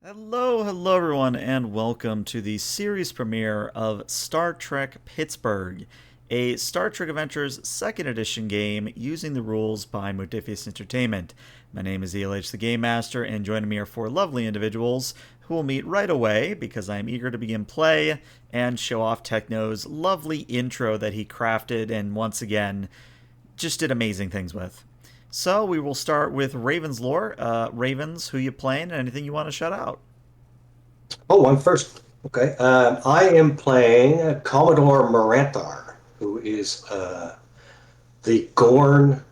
Hello everyone, and welcome to the series premiere of Star Trek Pittsburgh, a Star Trek Adventures 2nd Edition game using the rules by Modifius Entertainment. My name is ELH the Game Master, and joining me are four lovely individuals who will meet right away because I am eager to begin play and show off Tekknonerd's lovely intro that he crafted and once again just did amazing things with. So we will start with Ravens lore. Ravens, who you playing, and anything you want to shout out? Oh, I'm first. Okay. I am playing Commodore Maranthar, who is the Gorn,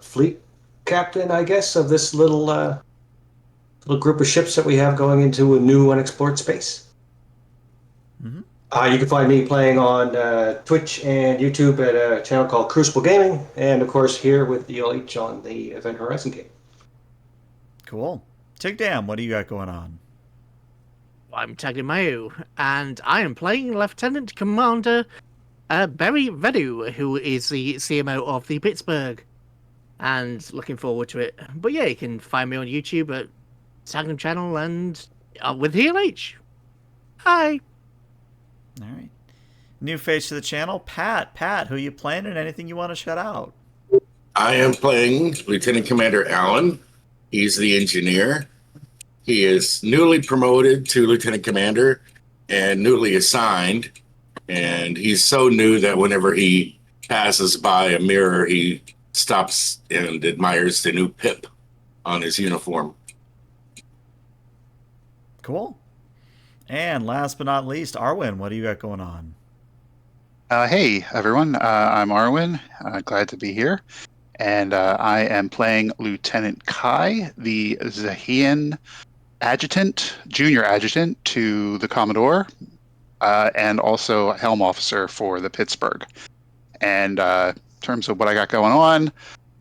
fleet captain, I guess, of this little group of ships that we have going into a new unexplored space. Mm-hmm. You can find me playing on Twitch and YouTube at a channel called Crucible Gaming, and of course here with ELH on the Event Horizon game. Cool. Take down. What do you got going on? I'm Tekknonerd, and I am playing Lieutenant Commander Barry Vedu, who is the CMO of the Pittsburgh, and looking forward to it. But yeah, you can find me on YouTube at Sagnum Channel and with ELH. Hi. All right. New face to the channel, Pat. Pat, who you playing, and anything you want to shout out? I am playing Lieutenant Commander Allen. He's the engineer. He is newly promoted to Lieutenant Commander and newly assigned. And he's so new that whenever he passes by a mirror, he stops and admires the new pip on his uniform. Cool. And last but not least, Arwen, what do you got going on? Hey, everyone. I'm Arwen. Glad to be here. And I am playing Lieutenant Kai, the Zahian adjutant, junior adjutant to the Commodore, and also a helm officer for the Pittsburgh. And in terms of what I got going on,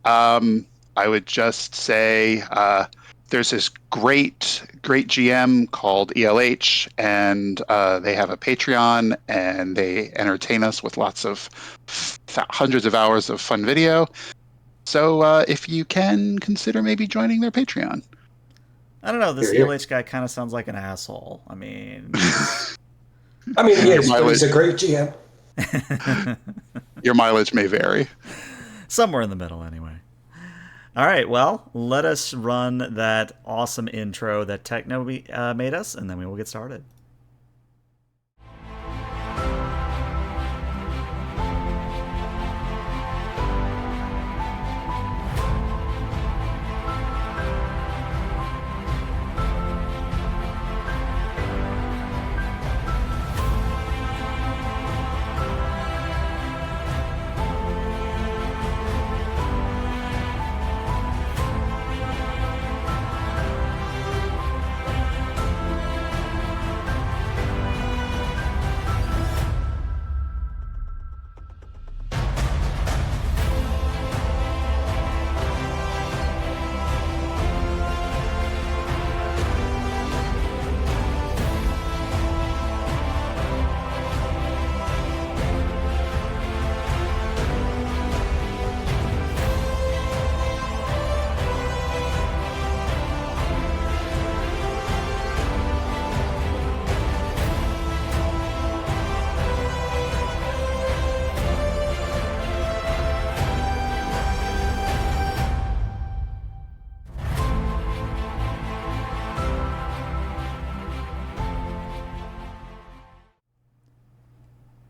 I would just say there's this great GM called ELH, and they have a Patreon, and they entertain us with lots of hundreds of hours of fun video. So if you can, consider maybe joining their Patreon. I don't know. This Here, here. ELH guy kind of sounds like an asshole. I mean, He is, but he's a great GM. Your mileage may vary. somewhere in the middle, anyway. All right. Well, let us run that awesome intro that Techno made us, and then we will get started.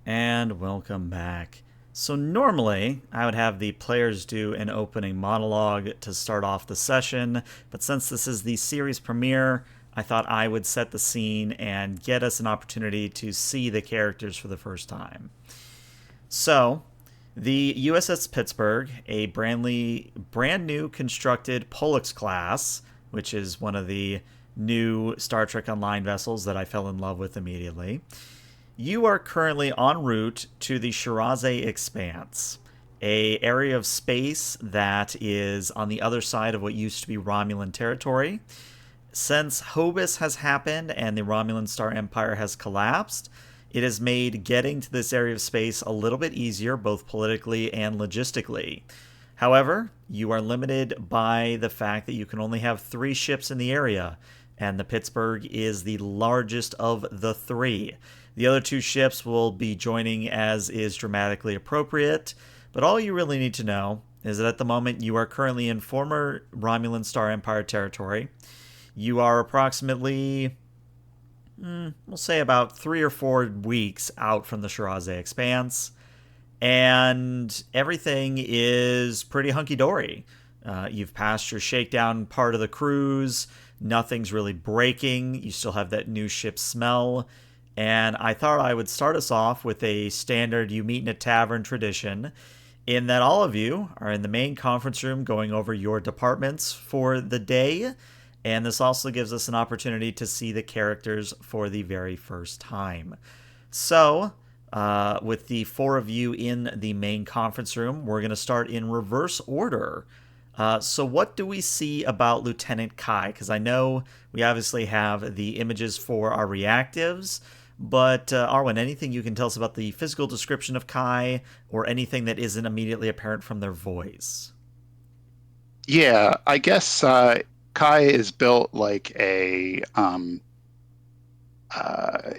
And welcome back. So normally, I would have the players do an opening monologue to start off the session, but since this is the series premiere, I thought I would set the scene and get us an opportunity to see the characters for the first time. So, the USS Pittsburgh, a brand new constructed Pollux-class, which is one of the new Star Trek Online vessels that I fell in love with immediately. You are currently en route to the Shirase Expanse, a area of space that is on the other side of what used to be Romulan territory. Since Hobus has happened and the Romulan Star Empire has collapsed, it has made getting to this area of space a little bit easier, both politically and logistically. However, you are limited by the fact that you can only have 3 ships in the area, and the Pittsburgh is the largest of the three. The other two ships will be joining as is dramatically appropriate, but all you really need to know is that at the moment you are currently in former Romulan Star Empire territory. You are approximately, we'll say about 3 or 4 weeks out from the Shirase Expanse, and everything is pretty hunky-dory. You've passed your shakedown part of the cruise, nothing's really breaking, you still have that new ship smell, and I thought I would start us off with a standard you meet in a tavern tradition, in that all of you are in the main conference room going over your departments for the day, and this also gives us an opportunity to see the characters for the very first time. So, with the 4 of you in the main conference room, we're going to start in reverse order. So what do we see about Lieutenant Kai? Because I know we obviously have the images for our reactives, but Arwen, anything you can tell us about the physical description of Kai, or anything that isn't immediately apparent from their voice? Yeah, I guess Kai is built like a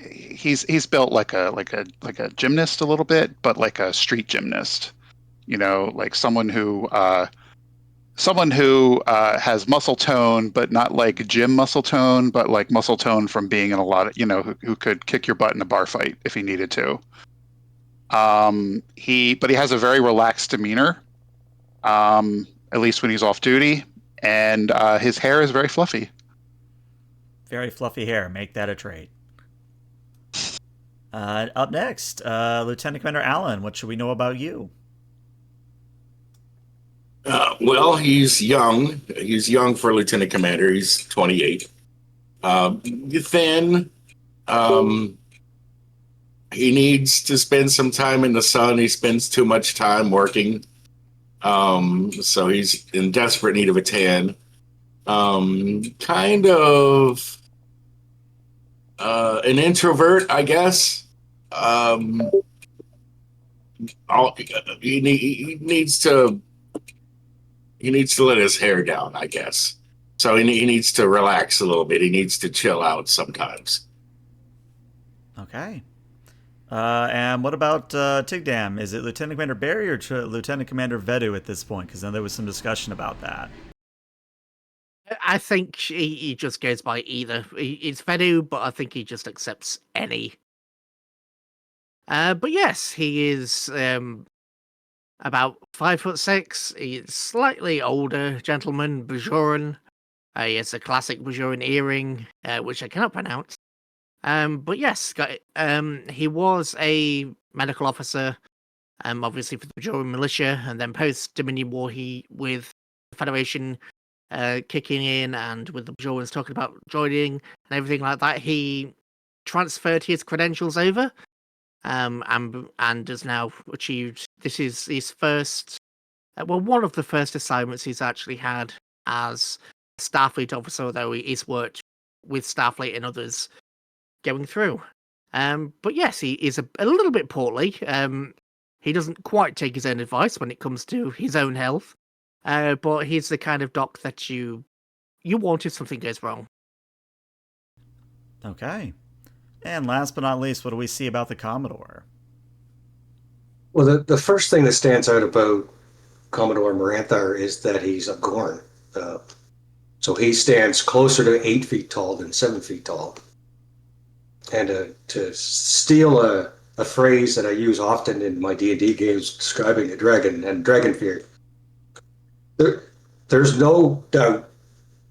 he's built like a gymnast a little bit, but like a street gymnast. You know, like someone who has muscle tone, but not like gym muscle tone, but like muscle tone from being in a lot of, who could kick your butt in a bar fight if he needed to. But he has a very relaxed demeanor, at least when he's off duty, and his hair is very fluffy. Very fluffy hair. Make that a trait. Up next, Lieutenant Commander Allen, what should we know about you? Well, he's young. He's young for a lieutenant commander. He's 28. Thin. He needs to spend some time in the sun. He spends too much time working. So he's in desperate need of a tan. Kind of an introvert, I guess. He needs to let his hair down, I guess. So he needs to relax a little bit. He needs to chill out sometimes. Okay. And what about Tigdam? Is it Lieutenant Commander Barry or Lieutenant Commander Vedu at this point? Because then there was some discussion about that. I think he just goes by either. It's Vedu, but I think he just accepts any. But yes, he is about 5'6". He's slightly older gentleman, Bajoran. He has a classic Bajoran earring, which I cannot pronounce. But yes, he was a medical officer, obviously for the Bajoran militia, and then post Dominion War, with the Federation kicking in, and with the Bajorans talking about joining and everything like that, he transferred his credentials over, and has now achieved. This is his first, one of the first assignments he's actually had as a Starfleet officer, although he's worked with Starfleet and others going through. But yes, he is a little bit portly. He doesn't quite take his own advice when it comes to his own health. But he's the kind of doc that you want if something goes wrong. Okay. And last but not least, what do we see about the Commodore? Well, the first thing that stands out about Commodore Maranthar is that he's a Gorn. So he stands closer to 8 feet tall than 7 feet tall. And to steal a phrase that I use often in my D&D games describing a dragon and dragon fear, there's no doubt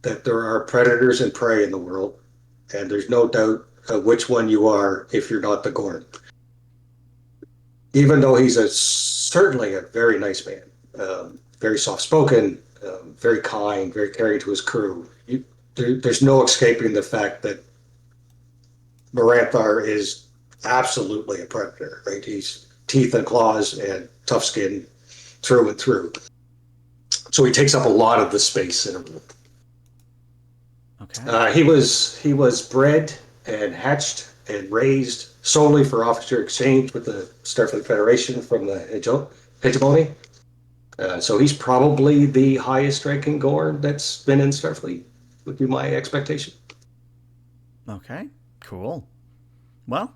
that there are predators and prey in the world, and there's no doubt which one you are if you're not the Gorn. Even though he's certainly a very nice man, very soft-spoken, very kind, very caring to his crew, there's no escaping the fact that Maranthar is absolutely a predator, right? He's teeth and claws and tough skin through and through. So he takes up a lot of the space in a room. Okay. He was bred and hatched and raised solely for officer exchange with the Starfleet Federation from the hegemony. So he's probably the highest ranking Gorn that's been in Starfleet, would be my expectation. Okay, cool. Well,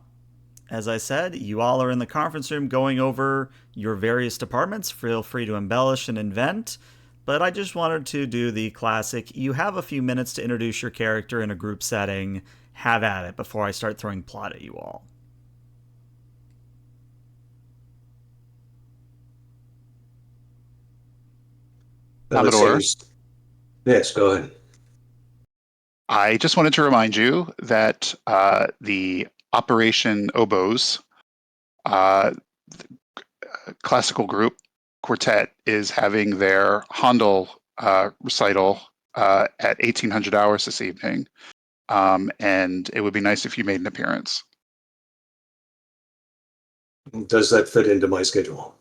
as I said, you all are in the conference room going over your various departments. Feel free to embellish and invent. But I just wanted to do the classic. You have a few minutes to introduce your character in a group setting. Have at it before I start throwing plot at you all. It Commodore, seems. Yes, go ahead. I just wanted to remind you that the Operation Oboes uh, classical group quartet is having their Handel recital at 1800 hours this evening. And it would be nice if you made an appearance. Does that fit into my schedule?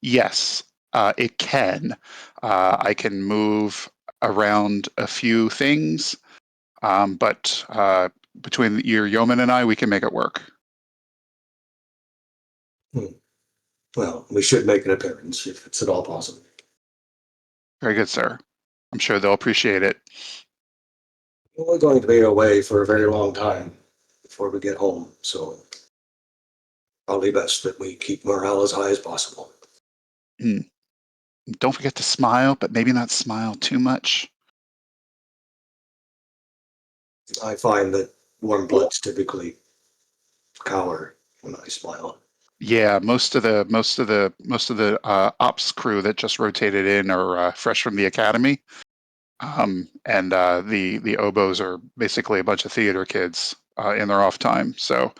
Yes, it can. I can move around a few things, but between your yeoman and I, we can make it work. Well, we should make an appearance if it's at all possible. Very good, sir. I'm sure they'll appreciate it. We're going to be away for a very long time before we get home, so probably best that we keep morale as high as possible. Don't forget to smile, but maybe not smile too much. I find that warm bloods typically cower when I smile. Yeah, most of the ops crew that just rotated in are fresh from the academy, and the oboes are basically a bunch of theater kids in their off time. So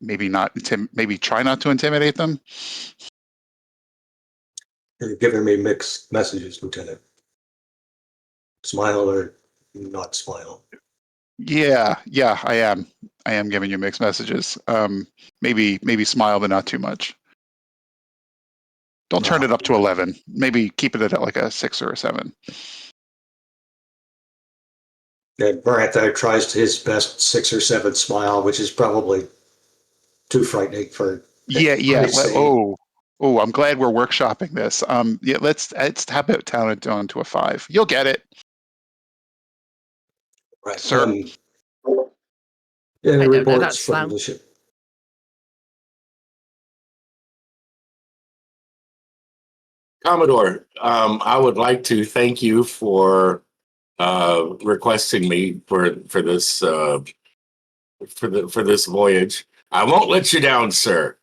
maybe try not to intimidate them. You're giving me mixed messages, Lieutenant. Smile or not smile. Yeah, I am. I am giving you mixed messages. Maybe smile, but not too much. Don't turn it up to 11. Maybe keep it at like a 6 or a 7. And Marantha tries his best 6 or 7 smile, which is probably too frightening for. Yeah. Oh, I'm glad we're workshopping this. Yeah, let's tap it down to a 5. You'll get it, right, sir. Any I don't know, reports that's from loud. the ship? Commodore, I would like to thank you for requesting me for this for this voyage. I won't let you down, sir.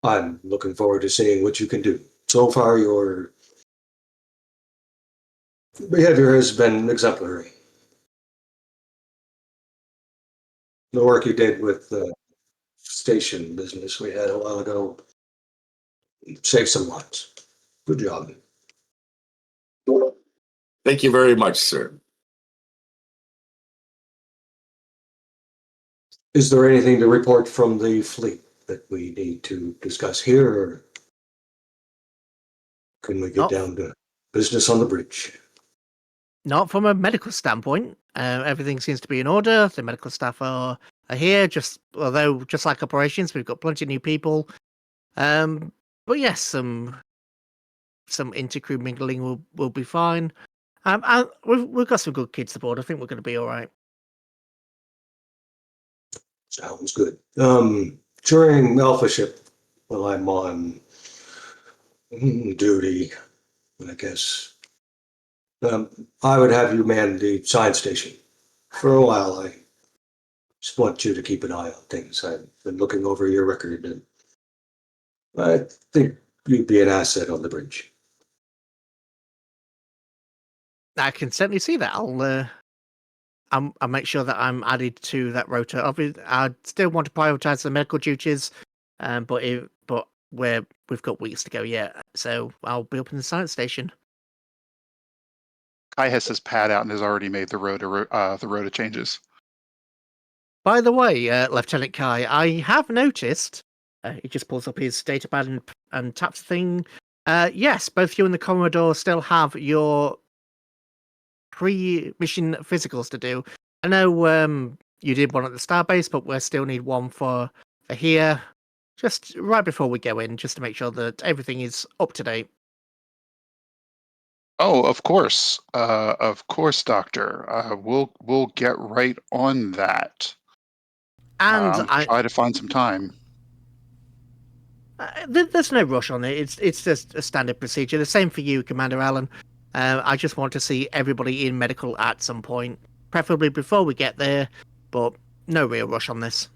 I'm looking forward to seeing what you can do. So far, your behavior has been exemplary. The work you did with the station business we had a while ago saved some lives. Good job. Thank you very much, sir. Is there anything to report from the fleet that we need to discuss here, or can we get Not down to business on the bridge? Not from a medical standpoint. Everything seems to be in order. The medical staff are here. Just like operations, we've got plenty of new people. But yes, some intercrew mingling will be fine. And we've got some good kids aboard. I think we're going to be all right. Sounds good. During Alpha Ship, while I'm on duty, I guess, I would have you man the science station. For a while, I just want you to keep an eye on things. I've been looking over your record, and I think you'd be an asset on the bridge. I can certainly see that. I'll make sure that I'm added to that rota. Obviously, I still want to prioritize the medical duties, but we've got weeks to go yet, so I'll be up in the science station. Kai has his pad out and has already made the rota changes. By the way, Lieutenant Kai, I have noticed. He just pulls up his datapad and taps the thing. Yes, both you and the Commodore still have your pre-mission physicals to do. I know you did one at the starbase, but we still need one for here. Just right before we go in, just to make sure that everything is up to date. Oh, of course, Doctor. We'll get right on that. And I'm gonna try to find some time. there's no rush on it. It's just a standard procedure. The same for you, Commander Allen. I just want to see everybody in medical at some point, preferably before we get there, but no real rush on this.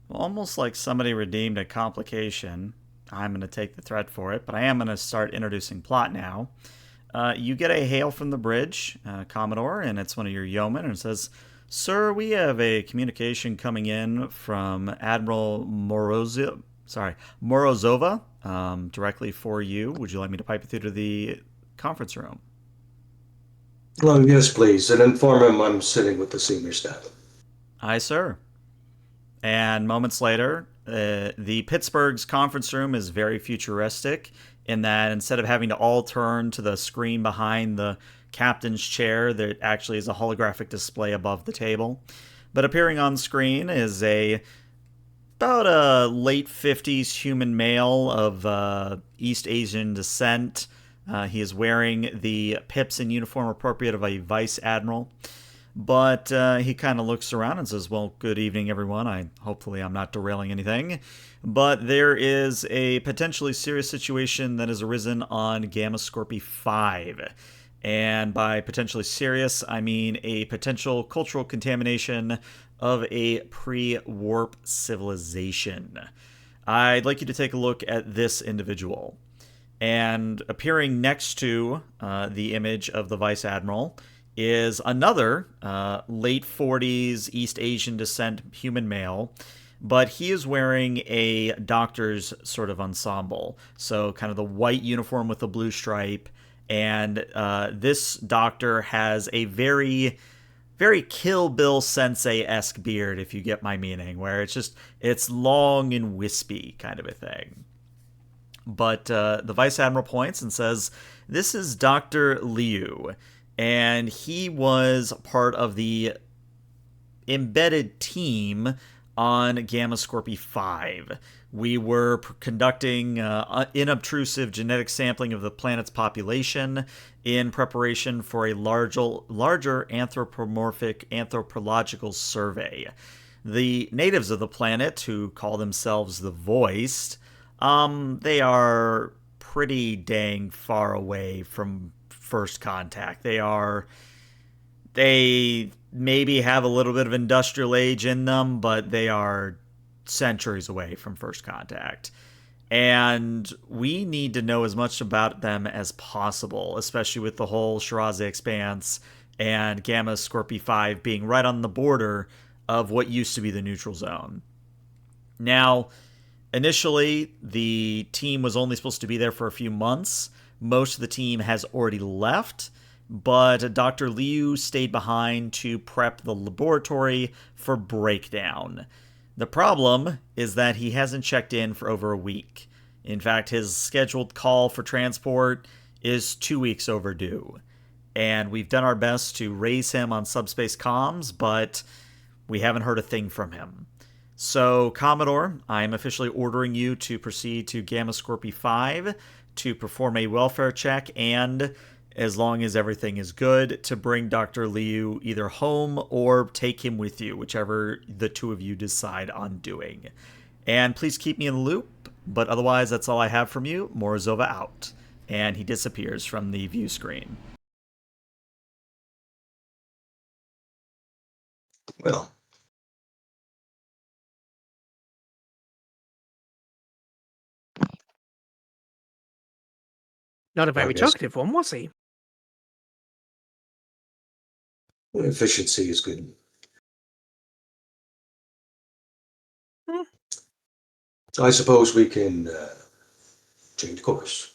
Almost like somebody redeemed a complication. I'm going to take the threat for it, but I am going to start introducing plot now. You get a hail from the bridge, Commodore, and it's one of your yeomen, and it says, "Sir, we have a communication coming in from Admiral Morozova, directly for you. Would you like me to pipe it through to the conference room?" Well, yes, please, and inform him I'm sitting with the senior staff. Aye, sir. And moments later, the Pittsburgh's conference room is very futuristic in that instead of having to all turn to the screen behind the captain's chair, there actually is a holographic display above the table. But appearing on screen is about a late 50s human male of East Asian descent. He is wearing the pips and uniform appropriate of a vice admiral. But he kind of looks around and says, "Well, good evening, everyone. Hopefully I'm not derailing anything. But there is a potentially serious situation that has arisen on Gamma Scorpii 5. And by potentially serious, I mean a potential cultural contamination of a pre-warp civilization. I'd like you to take a look at this individual." And appearing next to the image of the Vice Admiral is another late 40s East Asian descent human male, but he is wearing a doctor's sort of ensemble. So kind of the white uniform with the blue stripe. And this doctor has a very, very Kill Bill Sensei-esque beard, if you get my meaning, where it's long and wispy kind of a thing. But the Vice Admiral points and says, "This is Dr. Liu, and he was part of the embedded team on Gamma Scorpii 5. We were conducting inobtrusive genetic sampling of the planet's population in preparation for a larger anthropological survey. The natives of the planet, who call themselves the Voiced, they are pretty dang far away from first contact. They maybe have a little bit of industrial age in them, but they are centuries away from first contact. And we need to know as much about them as possible, especially with the whole Shirase Expanse and Gamma Scorpii 5 being right on the border of what used to be the neutral zone. Now, initially, the team was only supposed to be there for a few months. Most of the team has already left, but Dr. Liu stayed behind to prep the laboratory for breakdown. The problem is that he hasn't checked in for over a week. In fact, his scheduled call for transport is 2 weeks overdue. And we've done our best to raise him on subspace comms, but we haven't heard a thing from him. So, Commodore, I am officially ordering you to proceed to Gamma Scorpii 5 to perform a welfare check and, as long as everything is good, to bring Dr. Liu either home or take him with you, whichever the two of you decide on doing. And please keep me in the loop, but otherwise that's all I have from you. Morozova out. And he disappears from the view screen. Well, Not a very I guess talkative one, was he? efficiency is good. Hmm. I suppose we can change course.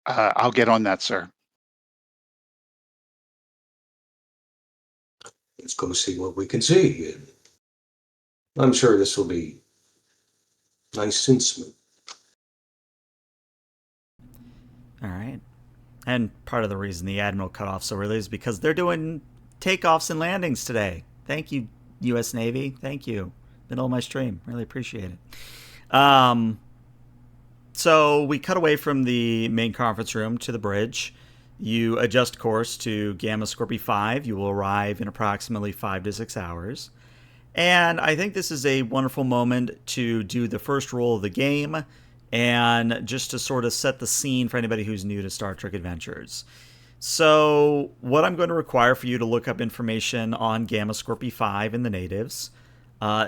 I'll get on that, sir. Let's go see what we can see. And I'm sure this will be nice and smooth. All right. And part of the reason the Admiral cut off so early is because they're doing takeoffs and landings today. Thank you, U.S. Navy. Thank you. Middle of my stream. Really appreciate it. So we cut away from the main conference room to the bridge. You adjust course to Gamma Scorpio 5. You will arrive in approximately 5 to 6 hours. And I think this is a wonderful moment to do the first roll of the game and just to sort of set the scene for anybody who's new to Star Trek Adventures. So, what I'm going to require for you to look up information on Gamma Scorpio 5 in the natives.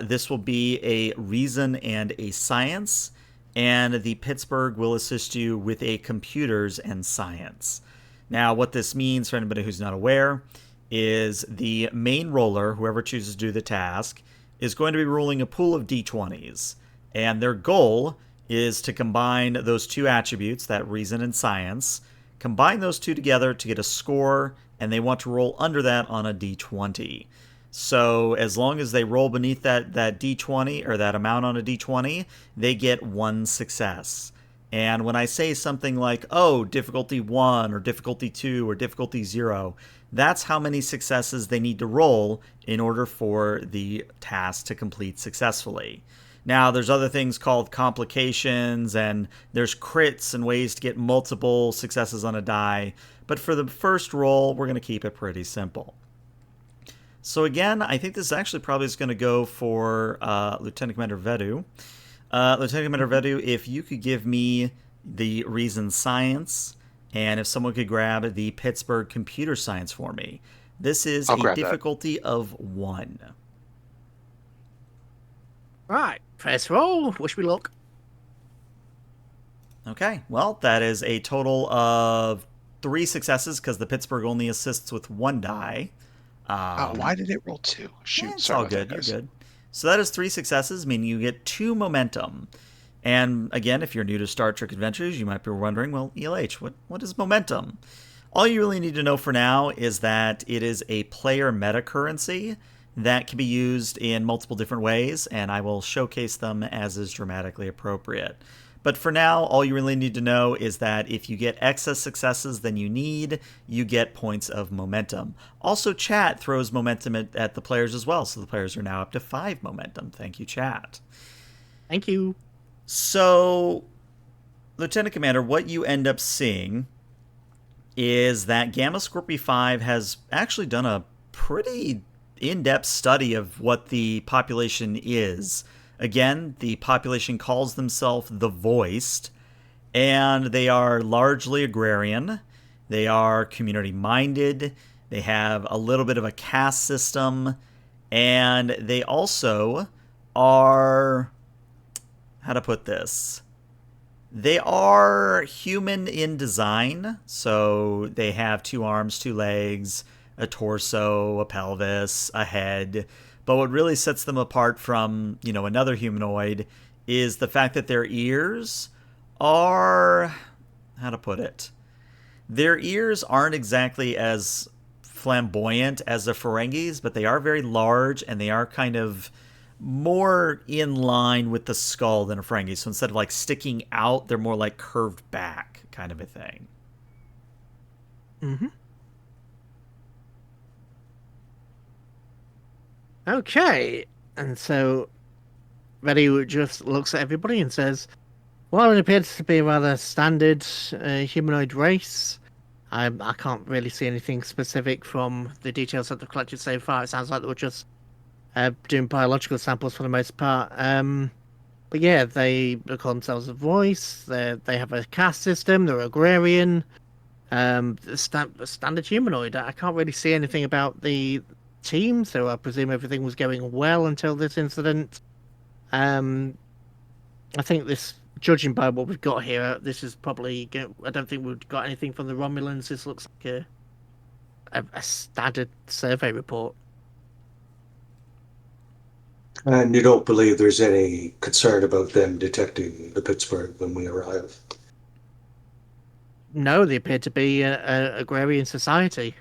This will be a reason and a science, and the Pittsburgh will assist you with a computers and science. Now, what this means for anybody who's not aware is the main roller, whoever chooses to do the task, is going to be rolling a pool of d20s. And their goal is to combine those two attributes, that reason and science, combine those two together to get a score, and they want to roll under that on a d20. So as long as they roll beneath that d20 or that amount on a d20, they get one success. And when I say something like, oh, difficulty 1 or difficulty 2 or difficulty 0, that's how many successes they need to roll in order for the task to complete successfully. Now, there's other things called complications, and there's crits and ways to get multiple successes on a die. But for the first roll, we're going to keep it pretty simple. So again, I think this actually probably is going to go for Lieutenant Commander Vedu. Lieutenant Commander Vedu, if you could give me the reason science, and if someone could grab the Pittsburgh computer science for me. This is a difficulty of 1. Right, first roll. Wish me luck. Okay, well, that is a total of 3 successes because the Pittsburgh only assists with 1 die. Why did it roll 2? Shoot, it's all good. You're good. So that is 3 successes, meaning you get 2 momentum. And again, if you're new to Star Trek Adventures, you might be wondering, well, ELH, what is momentum? All you really need to know for now is that it is a player meta currency that can be used in multiple different ways, and I will showcase them as is dramatically appropriate. But for now, all you really need to know is that if you get excess successes than you need, you get points of momentum. Also, chat throws momentum at the players as well, so the players are now up to 5 momentum. Thank you, chat. Thank you. So, Lieutenant Commander, what you end up seeing is that Gamma Scorpio 5 has actually done a pretty in-depth study of what the population is. Again, the population calls themselves the Voiced, and they are largely agrarian. They are community-minded. They have a little bit of a caste system, and they also are... how to put this? They are human in design, so they have 2 arms, 2 legs, a torso, a pelvis, a head. But what really sets them apart from, another humanoid is the fact that their ears are... how to put it? Their ears aren't exactly as flamboyant as the Ferengis, but they are very large, and they are kind of more in line with the skull than a Ferengi. So instead of sticking out, they're more curved back kind of a thing. Mm-hmm. Okay, and so Reddy just looks at everybody and says, well, it appears to be a rather standard humanoid race. I can't really see anything specific from the details that they've collected so far. It sounds like they were just doing biological samples for the most part. But yeah, they call themselves a voice. They have a caste system. They're agrarian. Standard humanoid. I can't really see anything about the team, so I presume everything was going well until this incident. I think this, judging by what we've got here, this is probably... I don't think we've got anything from the Romulans. This looks like a standard survey report. And you don't believe there's any concern about them detecting the Pittsburgh when we arrive? No, they appear to be an agrarian society.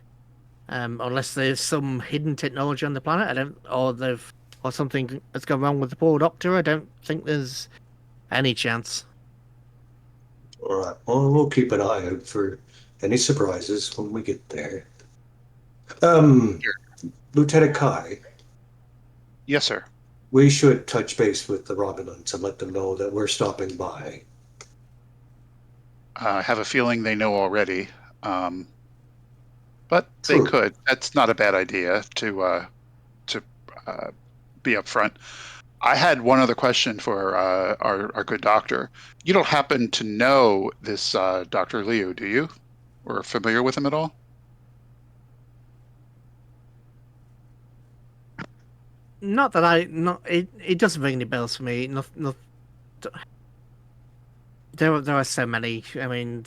Unless there's some hidden technology on the planet, or something has gone wrong with the poor doctor, I don't think there's any chance. All right. Well, we'll keep an eye out for any surprises when we get there. Lieutenant Kai. Yes, sir. We should touch base with the Romulans and let them know that we're stopping by. I have a feeling they know already, but they True. could. That's not a bad idea to be upfront. I had one other question for our good doctor. You don't happen to know this Dr. Liu, do you? Or familiar with him at all? Not that I not it doesn't ring any bells for me. There are so many. I mean,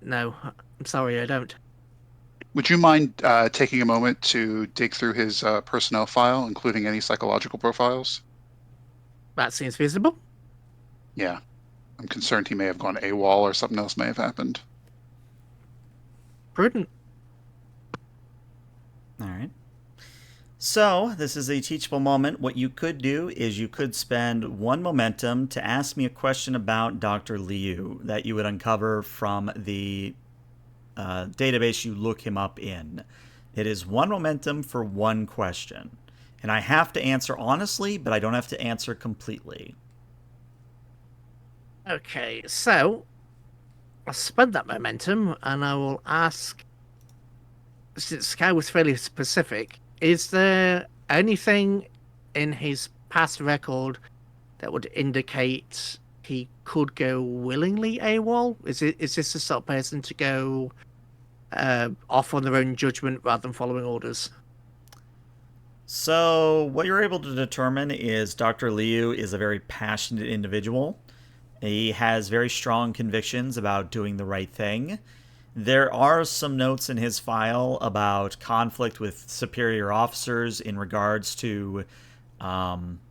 no, I'm sorry, I don't. Would you mind taking a moment to dig through his personnel file, including any psychological profiles? That seems feasible. Yeah, I'm concerned he may have gone AWOL or something else may have happened. Prudent. All right. So, this is a teachable moment. What you could do is you could spend 1 momentum to ask me a question about Dr. Liu that you would uncover from the database you look him up in. It is 1 momentum for 1 question. And I have to answer honestly, but I don't have to answer completely. Okay, so I'll spend that momentum and I will ask. Since Sky was fairly specific, is there anything in his past record that would indicate he could go willingly AWOL? Is this the sort of person to go off on their own judgment rather than following orders? So, what you're able to determine is Dr. Liu is a very passionate individual. He has very strong convictions about doing the right thing. There are some notes in his file about conflict with superior officers in regards to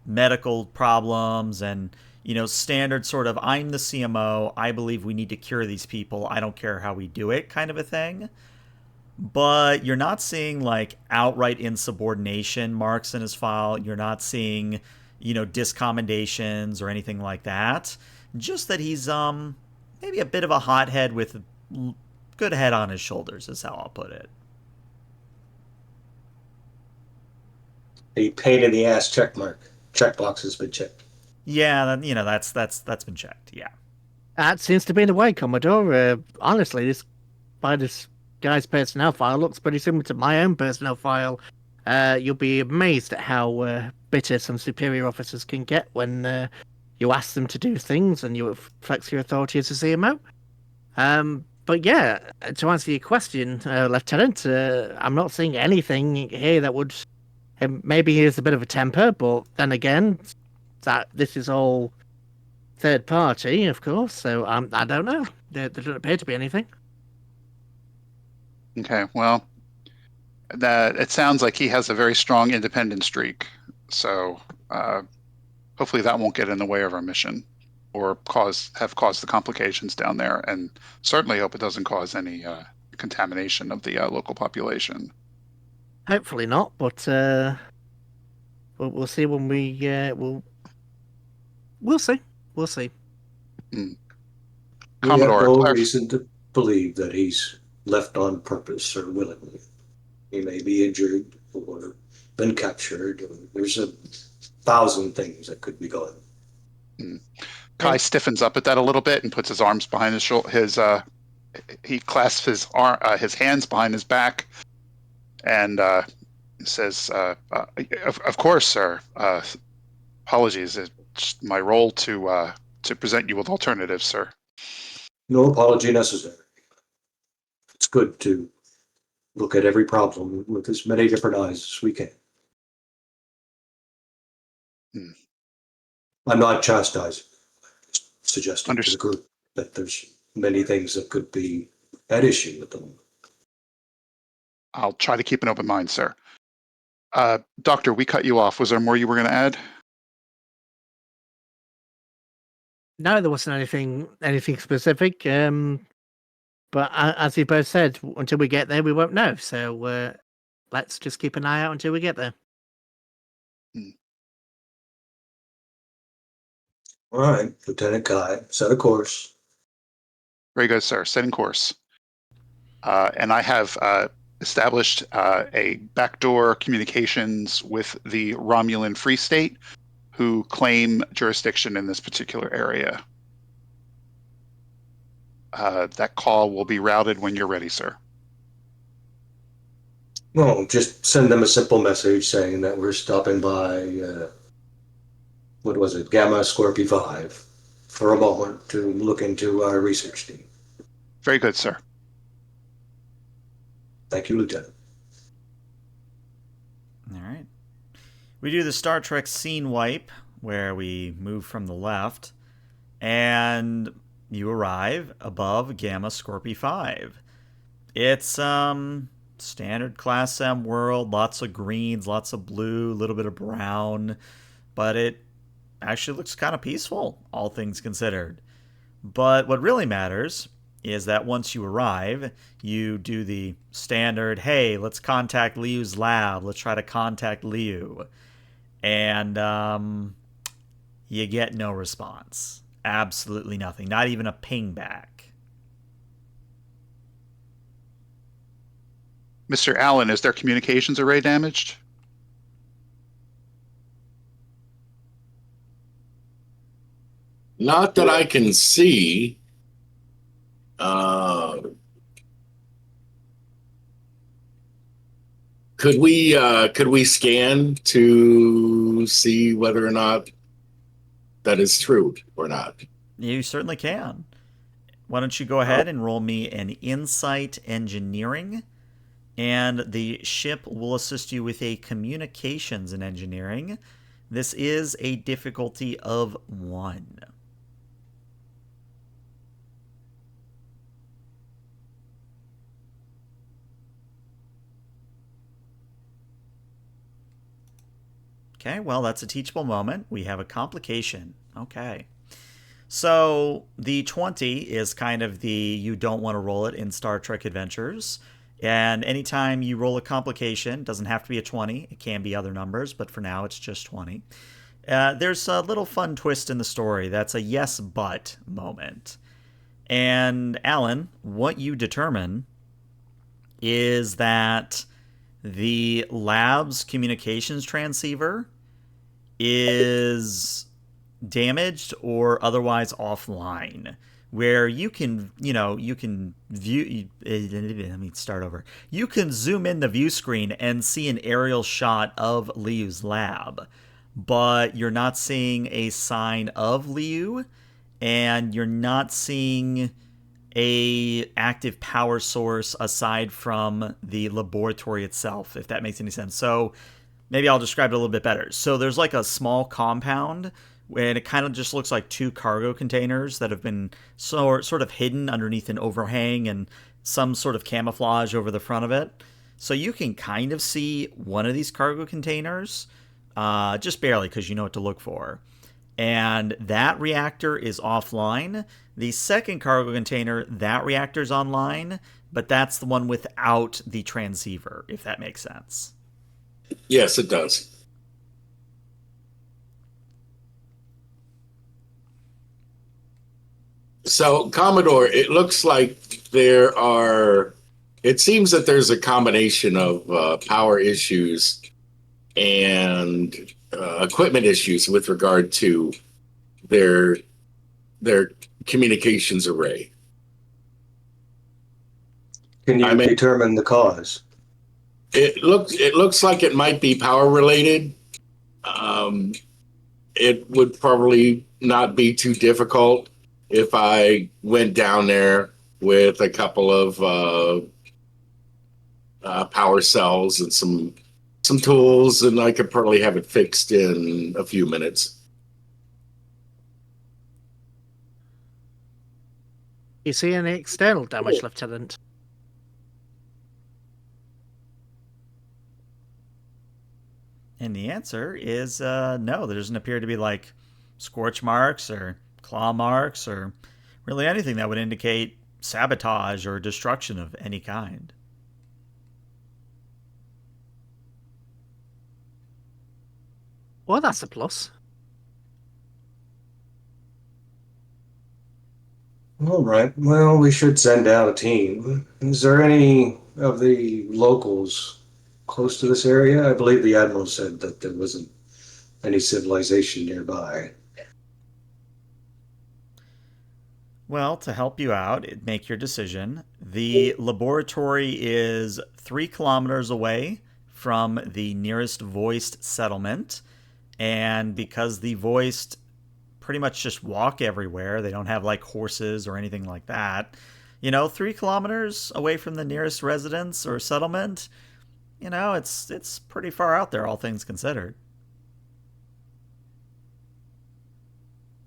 medical problems and, standard sort of, I'm the CMO, I believe we need to cure these people, I don't care how we do it kind of a thing. But you're not seeing, like, outright insubordination marks in his file. You're not seeing, discommendations or anything like that. Just that he's, maybe a bit of a hothead with good head on his shoulders is how I'll put it. A pain in the ass checkbox has been checked. Yeah, that's been checked. Yeah. That seems to be the way, Commodore. Honestly, this guy's personnel file looks pretty similar to my own personnel file. You'll be amazed at how bitter some superior officers can get when you ask them to do things and you flex your authority as a CMO. But yeah, to answer your question, Lieutenant, I'm not seeing anything here that would. Maybe he has a bit of a temper, but then again, that this is all third party, of course. So I don't know. There doesn't appear to be anything. Okay, well, it sounds like he has a very strong independent streak. So hopefully that won't get in the way of our mission or have caused the complications down there. And certainly hope it doesn't cause any contamination of the local population. Hopefully not, but we'll see when we'll see. We'll see. We have Commodore, no reason to believe that he's left on purpose or willingly. He may be injured or been captured. Or there's 1,000 things that could be going. Kai stiffens up at that a little bit and puts his arms behind his shoulder. He clasps his hands behind his back and says, "Of course, sir. Apologies. It's my role to present you with alternatives, sir." No apology necessary. It's good to look at every problem with as many different eyes as we can. I'm not chastising, just suggesting to the group that there's many things that could be at issue with them. I'll try to keep an open mind, sir. Doctor, we cut you off. Was there more you were going to add? No, there wasn't anything specific. But as you both said, until we get there, we won't know. So let's just keep an eye out until we get there. All right, Lieutenant Kai, set a course. Very good, sir. Setting course. And I have established a backdoor communications with the Romulan Free State, who claim jurisdiction in this particular area. That call will be routed when you're ready, sir. No, just send them a simple message saying that we're stopping by, what was it, Gamma Scorpio 5 for a moment to look into our research team. Very good, sir. Thank you, Lieutenant. All right. We do the Star Trek scene wipe, where we move from the left, and you arrive above Gamma Scorpio 5. It's standard Class M world, lots of greens, lots of blue, a little bit of brown, but it actually looks kind of peaceful, all things considered. But what really matters is that once you arrive, you do the standard, hey, let's contact Liu's lab, let's try to contact Liu. And you get no response. Absolutely nothing. Not even a ping back. Mr. Allen, is their communications array damaged? Not that I can see. Could we scan to see whether or not that is true or not? You certainly can. Why don't you go ahead and roll me an insight engineering, and the ship will assist you with a communications and engineering. This is a difficulty of 1. Okay, well, that's a teachable moment. We have a complication. Okay. So the 20 is kind of the you don't want to roll it in Star Trek Adventures. And anytime you roll a complication, doesn't have to be a 20. It can be other numbers, but for now it's just 20. There's a little fun twist in the story. That's a yes, but moment. And Alan, what you determine is that the lab's communications transceiver is damaged or otherwise offline, where you can view, let me start over. You can zoom in the view screen and see an aerial shot of Liu's lab, but you're not seeing a sign of Liu, and you're not seeing a active power source aside from the laboratory itself, if that makes any sense. So maybe I'll describe it a little bit better. So there's like a small compound, and it kind of just looks like 2 cargo containers that have been sort of hidden underneath an overhang and some sort of camouflage over the front of it. So you can kind of see one of these cargo containers, just barely, because you know what to look for. And that reactor is offline. The second cargo container, that reactor's online, but that's the one without the transceiver, if that makes sense. Yes, it does. So, Commodore, it looks like it seems that there's a combination of power issues and equipment issues with regard to their communications array. Can you determine the cause? It looks like it might be power related. It would probably not be too difficult if I went down there with a couple of power cells and some tools, and I could probably have it fixed in a few minutes. You see any external damage, Lieutenant? And the answer is no. There doesn't appear to be like scorch marks or claw marks or really anything that would indicate sabotage or destruction of any kind. Well, that's a plus. All right. Well, we should send out a team. Is there any of the locals close to this area? I believe the Admiral said that there wasn't any civilization nearby. Well, to help you out, make your decision. The laboratory is 3 kilometers away from the nearest voiced settlement. And because the voiced pretty much just walk everywhere, they don't have like horses or anything like that. 3 kilometers away from the nearest residence or settlement, it's pretty far out there, all things considered.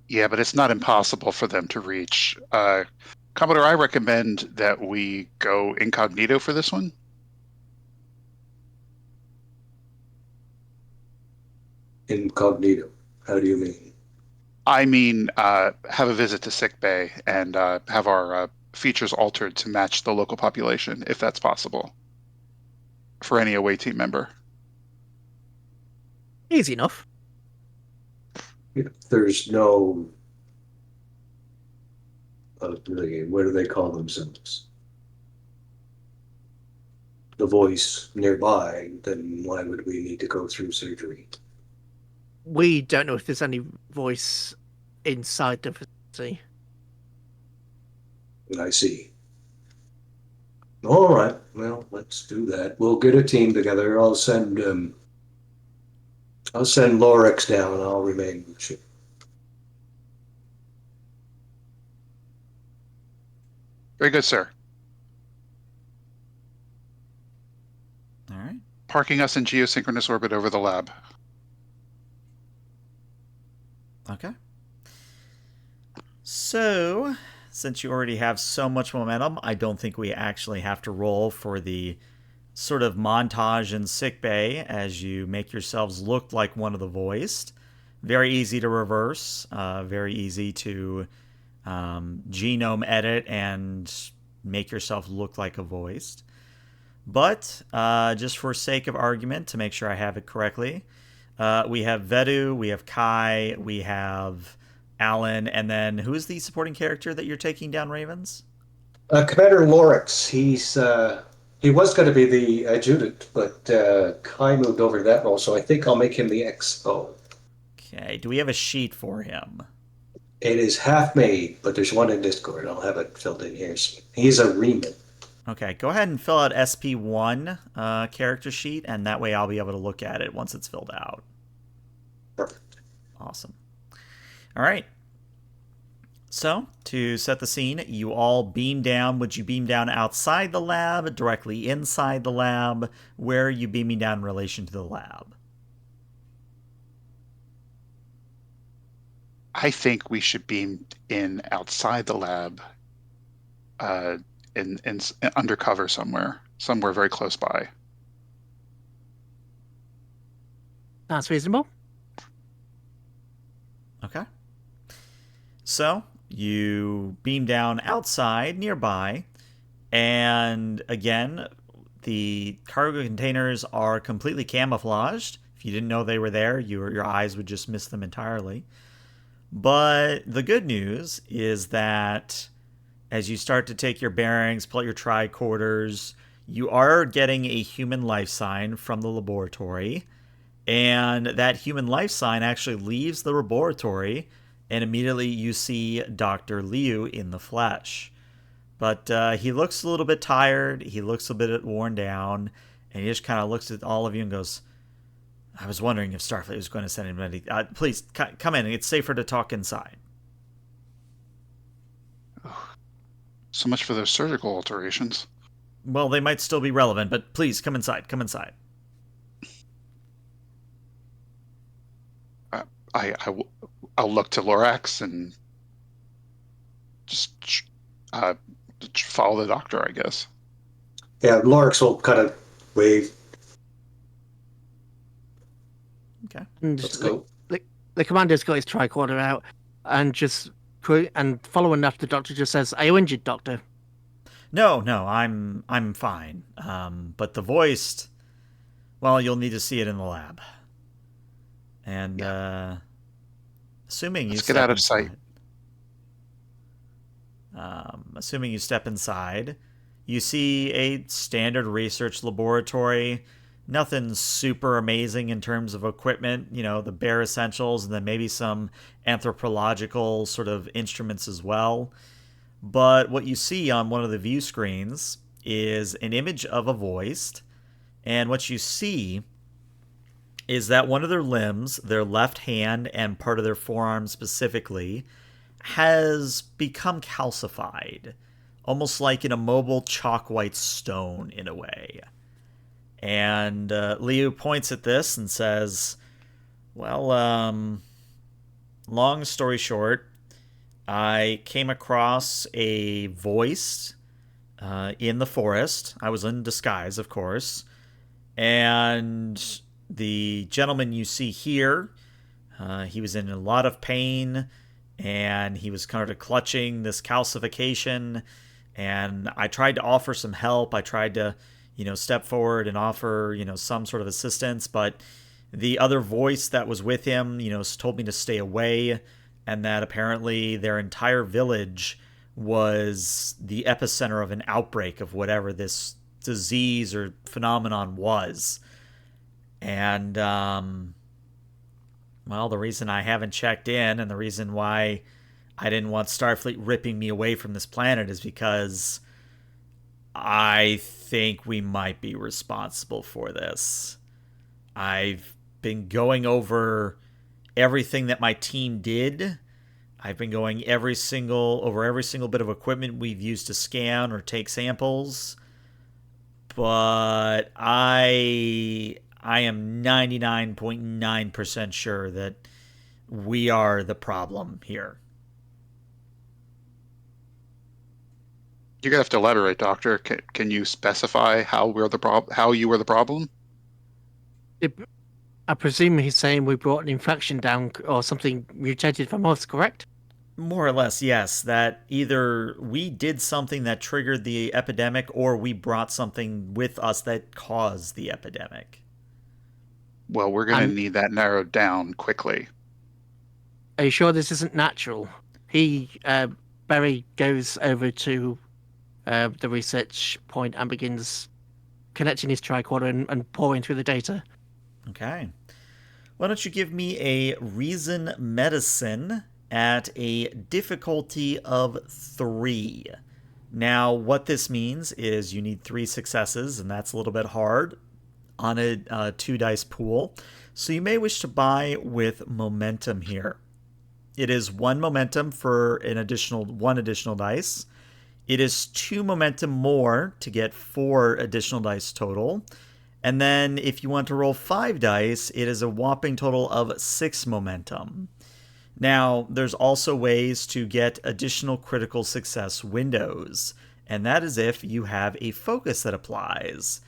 Yeah, but it's not impossible for them to reach. Commodore, I recommend that we go incognito for this one. Incognito. How do you mean? I mean, have a visit to sick bay and have our features altered to match the local population, if that's possible, for any away team member. Easy enough. There's no, what do they call themselves? The voice nearby, then why would we need to go through surgery? We don't know if there's any voice inside the facility. I see. All right. Well, let's do that. We'll get a team together. I'll send Lorex down and I'll remain with the ship. Very good, sir. All right. Parking us in geosynchronous orbit over the lab. Okay. So, since you already have so much momentum, I don't think we actually have to roll for the sort of montage in sickbay as you make yourselves look like one of the voiced. Very easy to reverse, very easy to genome edit and make yourself look like a voiced. But just for sake of argument, to make sure I have it correctly, we have Vedu, we have Kai, we have Alan, and then who's the supporting character that you're taking down, Ravens? Commander Lorex. He was going to be the adjutant, but Kai moved over to that role, so I think I'll make him the XO. Okay, do we have a sheet for him? It is half made, but there's one in Discord. I'll have it filled in here. He's a remnant. Okay, go ahead and fill out SP1 character sheet, and that way I'll be able to look at it once it's filled out. Perfect. Awesome. All right. So, to set the scene, you all beam down. Would you beam down outside the lab, directly inside the lab? Where are you beaming down in relation to the lab? I think we should beam in outside the lab, in undercover somewhere very close by. That's reasonable. Okay. So, you beam down outside nearby, and again, the cargo containers are completely camouflaged. If you didn't know they were there, your eyes would just miss them entirely. But the good news is that as you start to take your bearings, pull out your tricorders, you are getting a human life sign from the laboratory. And that human life sign actually leaves the laboratory, and immediately you see Dr. Liu in the flesh. But he looks a little bit tired, he looks a bit worn down, and he just kind of looks at all of you and goes, I was wondering if Starfleet was going to send anybody. Please, come in. It's safer to talk inside. So much for those surgical alterations. Well, they might still be relevant, but please, come inside. Come inside. I'll look to Lorax and just follow the doctor, I guess. Yeah, Lorex will kind of wave. Okay. And Let's go. the commander's got his tricorder out and following up, the doctor just says, "Are you injured, doctor?" No, I'm fine. But the voiced, well, you'll need to see it in the lab. And assuming you Let's get out of sight. Assuming you step inside, you see a standard research laboratory. Nothing super amazing in terms of equipment, the bare essentials, and then maybe some anthropological sort of instruments as well. But what you see on one of the view screens is an image of a voiced, and what you see is that one of their limbs, their left hand and part of their forearm specifically, has become calcified, almost like an immobile chalk white stone in a way. And Liu points at this and says, well, long story short, I came across a voice in the forest. I was in disguise, of course. And the gentleman you see here, he was in a lot of pain, and he was kind of clutching this calcification. And I tried to offer some help. I tried to, step forward and offer, some sort of assistance. But the other voice that was with him, told me to stay away, and that apparently their entire village was the epicenter of an outbreak of whatever this disease or phenomenon was. And, well, the reason I haven't checked in and the reason why I didn't want Starfleet ripping me away from this planet is because I think we might be responsible for this. I've been going over everything that my team did. I've been going over every single bit of equipment we've used to scan or take samples. But I am 99.9% sure that we are the problem here. You're gonna have to elaborate, Doctor. Can you specify how you were the problem? I presume he's saying we brought an infection down or something mutated from us, correct? More or less, yes. That either we did something that triggered the epidemic or we brought something with us that caused the epidemic. Well, we're gonna need that narrowed down quickly. Are you sure this isn't natural? Barry goes over to the research point and begins connecting his tricorder and pouring through the data. Okay. Why don't you give me a reason medicine at a difficulty of 3. Now, what this means is you need 3 successes, and that's a little bit hard on a 2-dice pool. So you may wish to buy with momentum here. It is 1 momentum for 1 additional dice. It is 2 momentum more to get 4 additional dice total. And then if you want to roll 5 dice, it is a whopping total of 6 momentum. Now, there's also ways to get additional critical success windows, and that is if you have a focus that applies.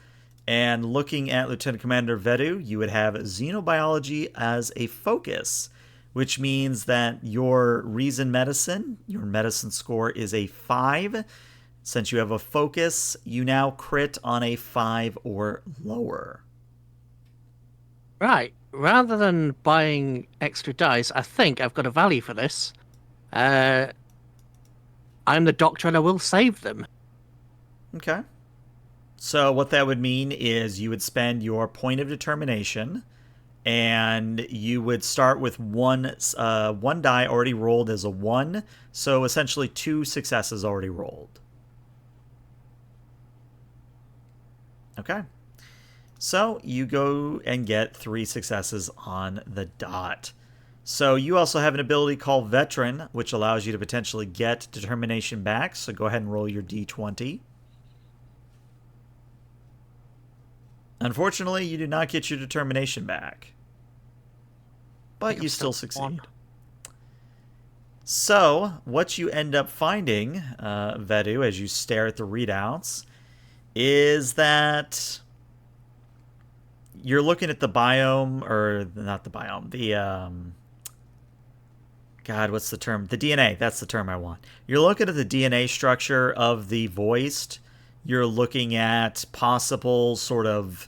And looking at Lieutenant Commander Vedu, you would have xenobiology as a focus, which means that your reason medicine, your medicine score is a 5. Since you have a focus, you now crit on a 5 or lower. Right. Rather than buying extra dice, I think I've got a value for this. I'm the doctor and I will save them. Okay. So what that would mean is you would spend your point of determination, and you would start with one die already rolled as a 1, so essentially 2 successes already rolled. Okay. So you go and get 3 successes on the dot. So you also have an ability called Veteran, which allows you to potentially get determination back. So go ahead and roll your d20. Unfortunately, you do not get your determination back. But you still succeed. So what you end up finding, Vedu, as you stare at the readouts, is that you're looking at the biome, or not the biome, God, what's the term? The DNA, that's the term I want. You're looking at the DNA structure of the voiced. You're looking at possible sort of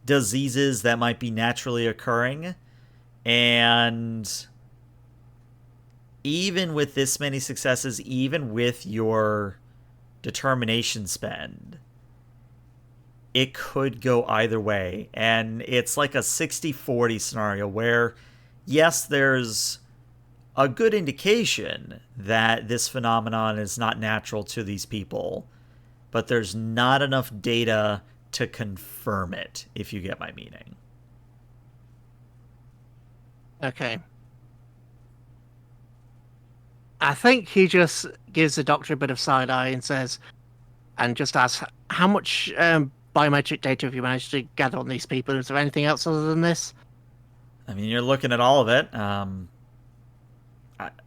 diseases that might be naturally occurring. And even with this many successes, even with your determination spend, it could go either way. And it's like a 60-40 scenario where, yes, there's a good indication that this phenomenon is not natural to these people, but there's not enough data to confirm it, if you get my meaning. Okay. I think he just gives the doctor a bit of side eye and says, and just asks, how much biometric data have you managed to gather on these people? Is there anything else other than this? I mean, you're looking at all of it.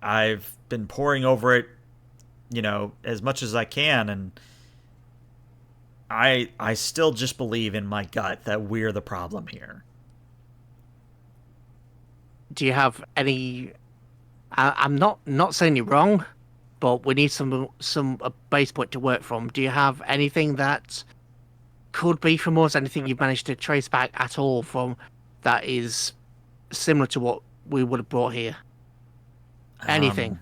I've been poring over it, as much as I can, and I still just believe in my gut that we're the problem here. Do you have any? I'm not saying you're wrong, but we need some base point to work from. Do you have anything that could be from us? Anything you've managed to trace back at all from that is similar to what we would have brought here? Anything?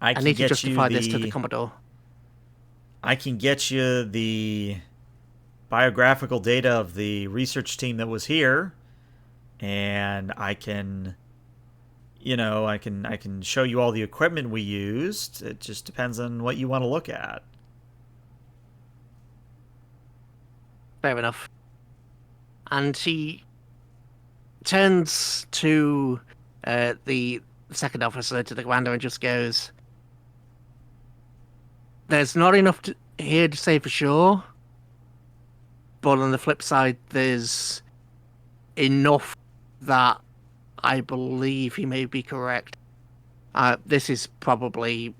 I need to justify this to the Commodore. I can get you the biographical data of the research team that was here, and I can show you all the equipment we used. It just depends on what you want to look at. Fair enough. And he turns to the second officer, to the commander, and just goes, there's not enough here to say for sure, but on the flip side, there's enough that I believe he may be correct. This is probably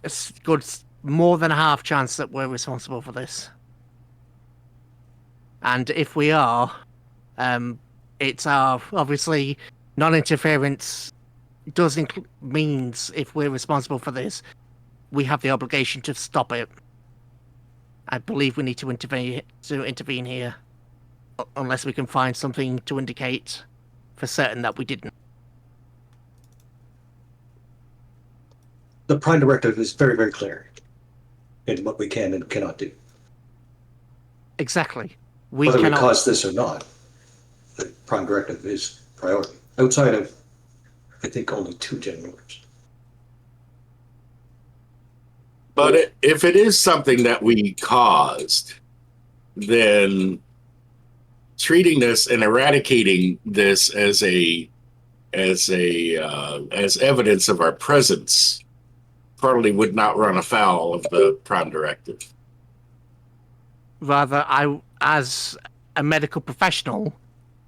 a good, more than a half chance that we're responsible for this. And if we are, it's our, obviously, non-interference means if we're responsible for this, we have the obligation to stop it. I believe we need to intervene here, unless we can find something to indicate for certain that we didn't. The Prime Directive is very, very clear in what we can and cannot do. Exactly. Whether we cause this or not, the Prime Directive is priority. Outside of, I think, only 2 general orders. But if it is something that we caused, then treating this and eradicating this as evidence of our presence probably would not run afoul of the Prime Directive. Rather, as a medical professional,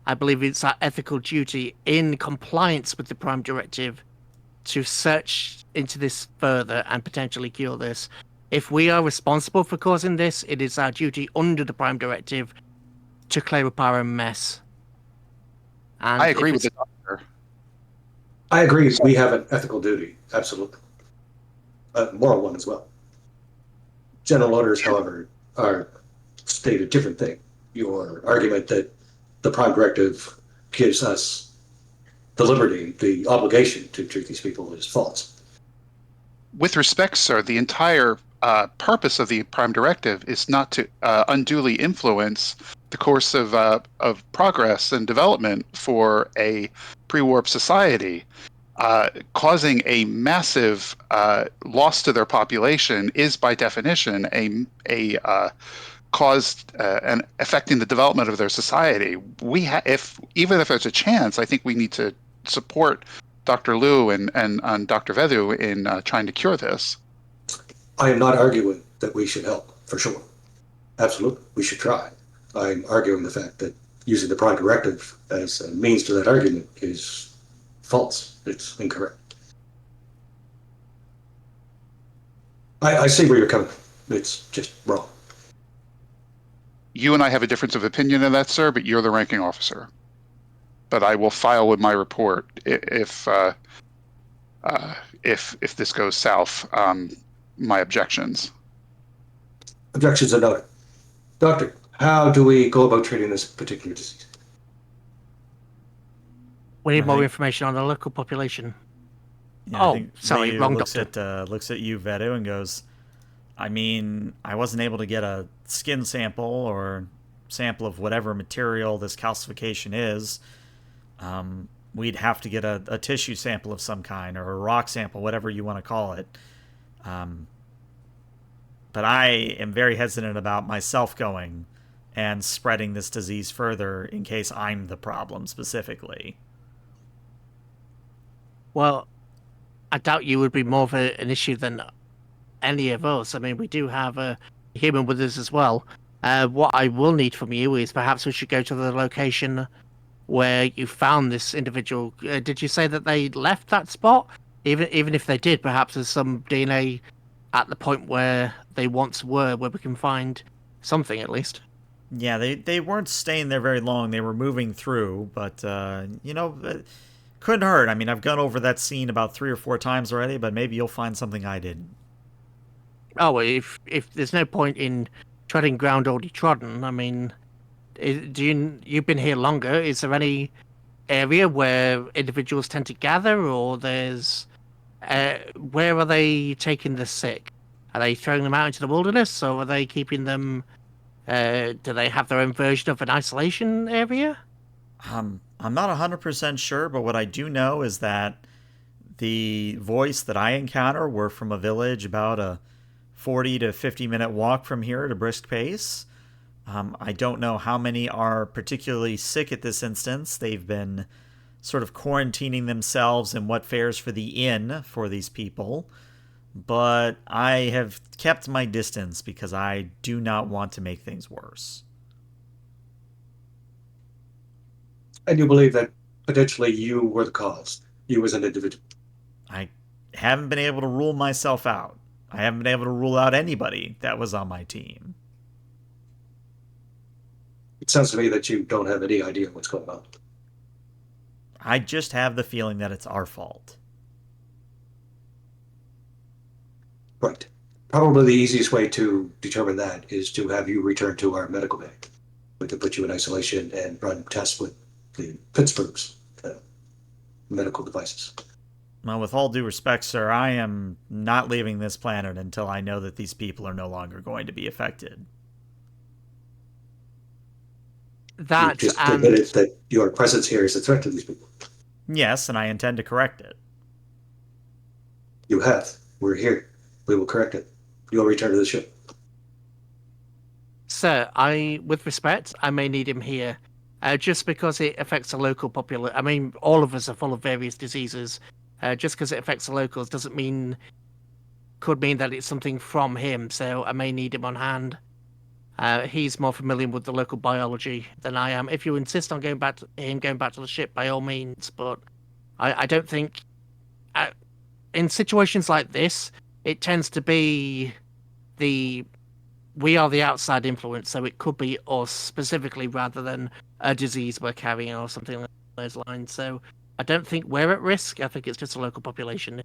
I believe it's our ethical duty in compliance with the Prime Directive to search into this further and potentially cure this. If we are responsible for causing this, it is our duty under the Prime Directive to clear up our own mess. And I agree with the doctor. I agree. We have an ethical duty, absolutely. A moral one as well. General orders, however, state a different thing. Your argument that the Prime Directive gives us the liberty, the obligation to treat these people is false. With respect, sir, the entire purpose of the Prime Directive is not to unduly influence the course of progress and development for a pre-warp society. Causing a massive loss to their population is, by definition, a cause and affecting the development of their society. Even if there's a chance, I think we need to support Dr. Liu and Dr. Vedu in trying to cure this. I am not arguing that we should help, for sure. Absolutely, we should try. I'm arguing the fact that using the Prime Directive as a means to that argument is false. It's incorrect. I see where you're coming from. It's just wrong. You and I have a difference of opinion on that, sir, but you're the ranking officer. But I will file with my report if this goes south. My objections. Objections are noted. Doctor, how do we go about treating this particular disease? We need more information on the local population. Yeah, sorry, wrong doctor. Looks at you, Vedu, and goes, I mean, I wasn't able to get a skin sample or sample of whatever material this calcification is. we'd have to get a tissue sample of some kind or a rock sample, whatever you want to call it. But I am very hesitant about myself going and spreading this disease further in case I'm the problem specifically. Well, I doubt you would be more of an issue than any of us. I mean, we do have a human with us as well. What I will need from you is perhaps we should go to the location where you found this individual. Did you say that they left that spot? Even if they did, perhaps there's some DNA at the point where they once were, where we can find something at least. Yeah, they weren't staying there very long. They were moving through, but, couldn't hurt. I mean, I've gone over that scene about 3 or 4 times already, but maybe you'll find something I didn't. Oh, well, if there's no point in treading ground already trodden, I mean, you've been here longer? Is there any area where individuals tend to gather, or there's where are they taking the sick? Are they throwing them out into the wilderness, or are they keeping them? Do they have their own version of an isolation area? I'm not 100% sure, but what I do know is that the voice that I encounter were from a village about a 40 to 50-minute walk from here at a brisk pace. I don't know how many are particularly sick at this instance. They've been sort of quarantining themselves in what fares for the inn for these people. But I have kept my distance because I do not want to make things worse. And you believe that potentially you were the cause, you as an individual. I haven't been able to rule myself out. I haven't been able to rule out anybody that was on my team. It sounds to me that you don't have any idea what's going on. I just have the feeling that it's our fault. Right. Probably the easiest way to determine that is to have you return to our medical bay. We can put you in isolation and run tests with the Pittsburgh's medical devices. Well, with all due respect, sir, I am not leaving this planet until I know that these people are no longer going to be affected. That You just and admitted that your presence here is a threat to these people. Yes, and I intend to correct it. You have. We're here. We will correct it. You'll return to the ship. sir, with respect, I may need him here, just because it affects the local population. I mean, all of us are full of various diseases. Just because it affects the locals could mean that it's something from him. So I may need him on hand. He's more familiar with the local biology than I am. If you insist on going back to the ship, by all means. But I don't think in situations like this, it tends to be we are the outside influence, so it could be us specifically rather than a disease we're carrying or something along those lines. So I don't think we're at risk. I think it's just a local population.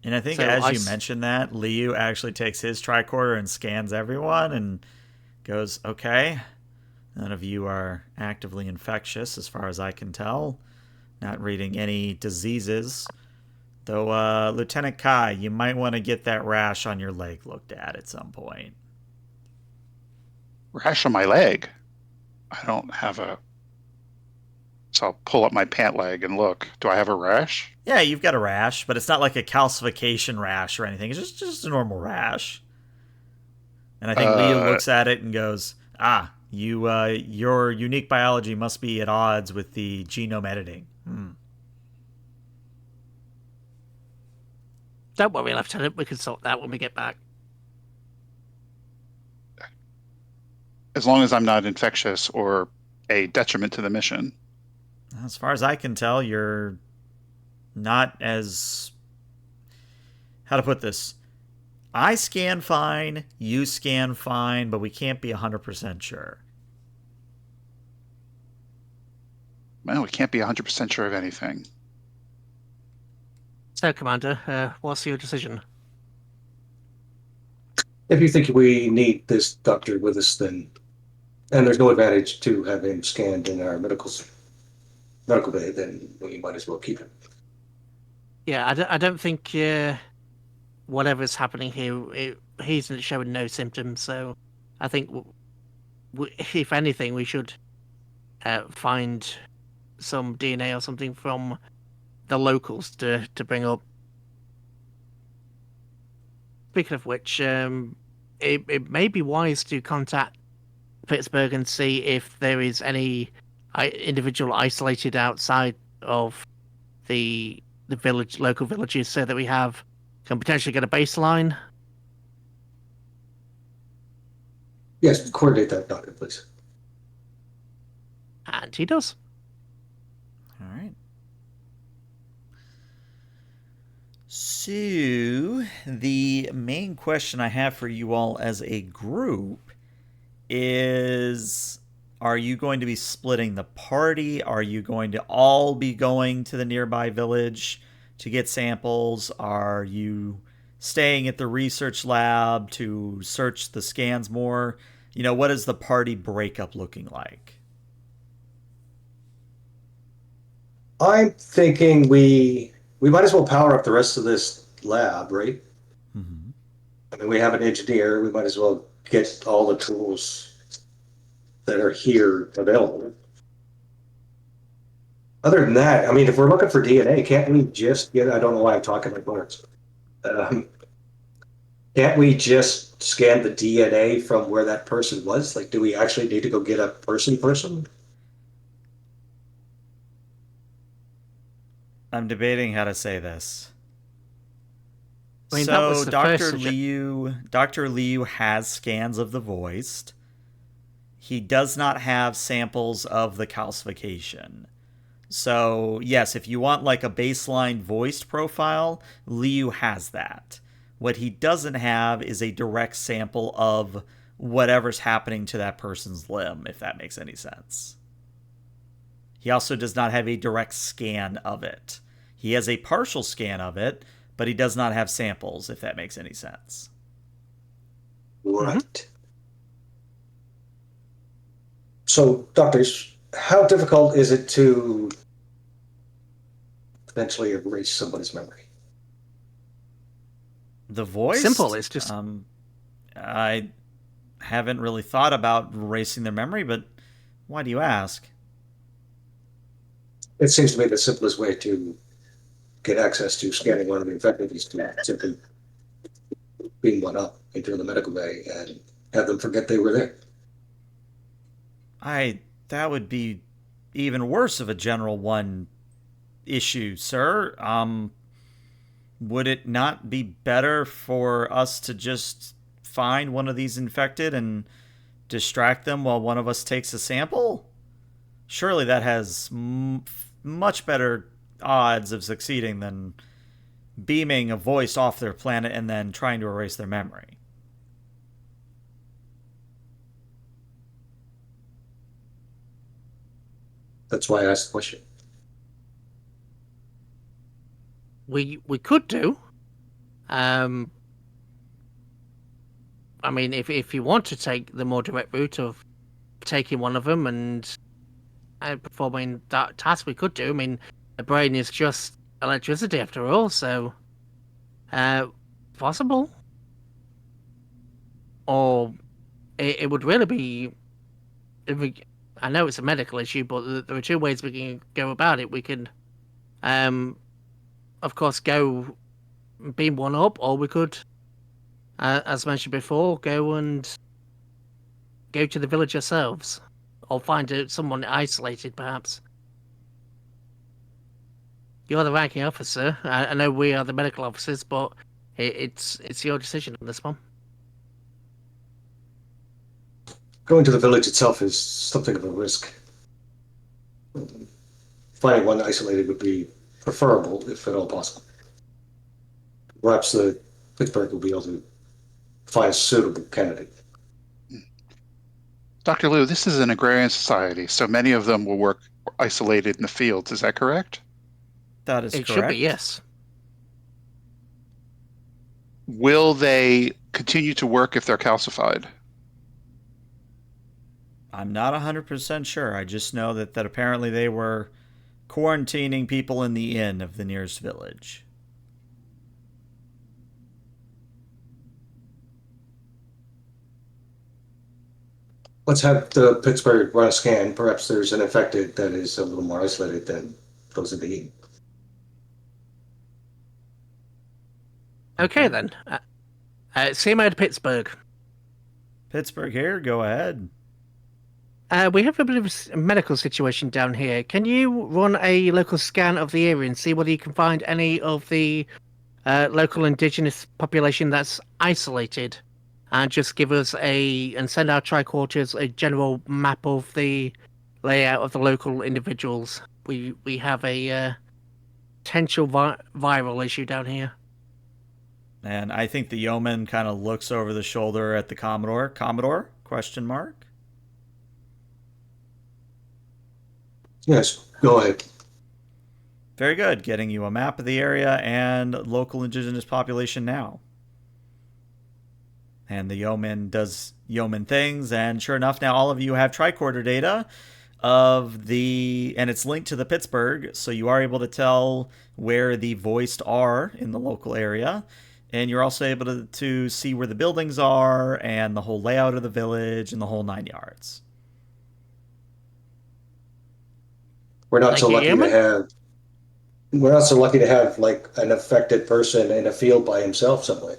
And I think So as you mentioned that, Liu actually takes his tricorder and scans everyone and goes, okay, none of you are actively infectious as far as I can tell. Not reading any diseases. Though, Lieutenant Kai, you might want to get that rash on your leg looked at some point. Rash on my leg? I don't have a... So I'll pull up my pant leg and look. Do I have a rash? Yeah, you've got a rash, but it's not like a calcification rash or anything. It's just a normal rash. And I think Leo looks at it and goes, your unique biology must be at odds with the genome editing. Don't worry, Lieutenant. We can sort that when we get back. As long as I'm not infectious or a detriment to the mission. As far as I can tell, you're not as... How to put this? I scan fine, you scan fine, but we can't be 100% sure. Well, we can't be 100% sure of anything. So, Commander, what's your decision? If you think we need this doctor with us, then, and there's no advantage to have him scanned in our medical bay, then we might as well keep him. Yeah, I don't think whatever's happening here, he's showing no symptoms. So, I think if anything, we should find some DNA or something from the locals to bring up. Speaking of which, it may be wise to contact Pittsburgh and see if there is any individual isolated outside of the local villages, so that we can potentially get a baseline. Yes, coordinate that, Doctor, please. And he does. All right. So, the main question I have for you all as a group is, are you going to be splitting the party? Are you going to all be going to the nearby village to get samples? Are you staying at the research lab to search the scans more? What is the party breakup looking like? I'm thinking we might as well power up the rest of this lab, right? Mm-hmm. I mean, we have an engineer. We might as well get all the tools that are here available. Other than that, I mean, if we're looking for DNA, can't we just get, I don't know why I'm talking like words. Can't we just scan the DNA from where that person was? Like, do we actually need to go get a person? I'm debating how to say this. I mean, that was So the Dr. first Dr. Liu has scans of the voiced. He does not have samples of the calcification. So, yes, if you want like a baseline voiced profile, Liu has that. What he doesn't have is a direct sample of whatever's happening to that person's limb, if that makes any sense. He also does not have a direct scan of it. He has a partial scan of it, but he does not have samples, if that makes any sense. Right. Mm-hmm. So, doctors, how difficult is it to eventually erase somebody's memory? The voice? Simple. It's just... I haven't really thought about erasing their memory, but why do you ask? It seems to me the simplest way to get access to scanning one of the infected is to simply beam one up into the medical bay and have them forget they were there. That would be even worse of a General 1 issue, sir. Would it not be better for us to just find one of these infected and distract them while one of us takes a sample? Surely that has much better odds of succeeding than beaming a voice off their planet and then trying to erase their memory. That's why I asked the question. We could do. I mean, if you want to take the more direct route of taking one of them and performing that task, we could do. I mean, the brain is just electricity after all, so possible. Or it would really be. I know it's a medical issue, but there are two ways we can go about it. We can, of course, go beam one up, or we could, as mentioned before, go to the village ourselves, or find someone isolated, perhaps. You're the ranking officer. I know we are the medical officers, but it's your decision on this one. Going to the village itself is something of a risk. Finding one isolated would be preferable, if at all possible. Perhaps the Pittsburgh will be able to find a suitable candidate. Dr. Liu, this is an agrarian society, so many of them will work isolated in the fields. Is that correct? That is correct. It should be, yes. Will they continue to work if they're calcified? I'm not 100% sure. I just know that apparently they were quarantining people in the inn of the nearest village. Let's have the Pittsburgh run a scan. Perhaps there's an infected that is a little more isolated than those of the Eden. Okay then. CMO to Pittsburgh. Pittsburgh here, go ahead. We have a bit of a medical situation down here. Can you run a local scan of the area and see whether you can find any of the local indigenous population that's isolated? And just give us and send our tricorders a general map of the layout of the local individuals. We have a potential viral issue down here. And I think the yeoman kind of looks over the shoulder at the Commodore. Commodore? Question mark. Yes, go ahead. Very good. Getting you a map of the area and local indigenous population now. And the yeoman does yeoman things, and sure enough, now all of you have tricorder data and it's linked to the Pittsburgh, so you are able to tell where the voiced are in the local area. And you're also able to see where the buildings are and the whole layout of the village and the whole 9 yards. We're not Thank so you, lucky Yeoman. to have. We're not so lucky to have like an affected person in a field by himself somewhere.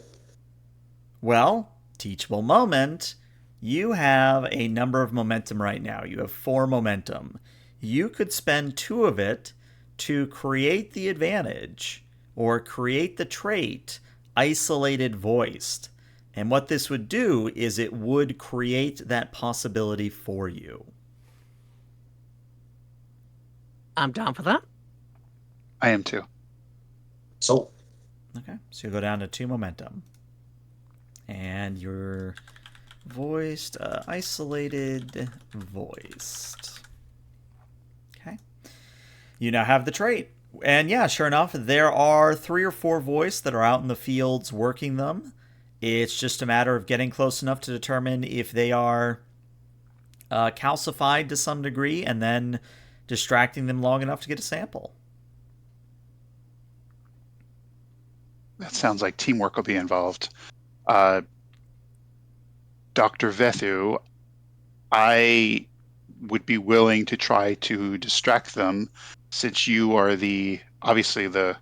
Well, teachable moment. You have a number of momentum right now. You have 4 momentum. You could spend 2 of it to create the advantage or create the trait isolated voiced. And what this would do is it would create that possibility for you. I'm down for that. I am too. So Okay, so you go down to 2 momentum. And you're voiced, isolated, voiced. Okay. You now have the trait. And yeah, sure enough, there are 3 or 4 voiced that are out in the fields working them. It's just a matter of getting close enough to determine if they are calcified to some degree and then distracting them long enough to get a sample. That sounds like teamwork will be involved. Dr. Vethu, I would be willing to try to distract them since you are obviously the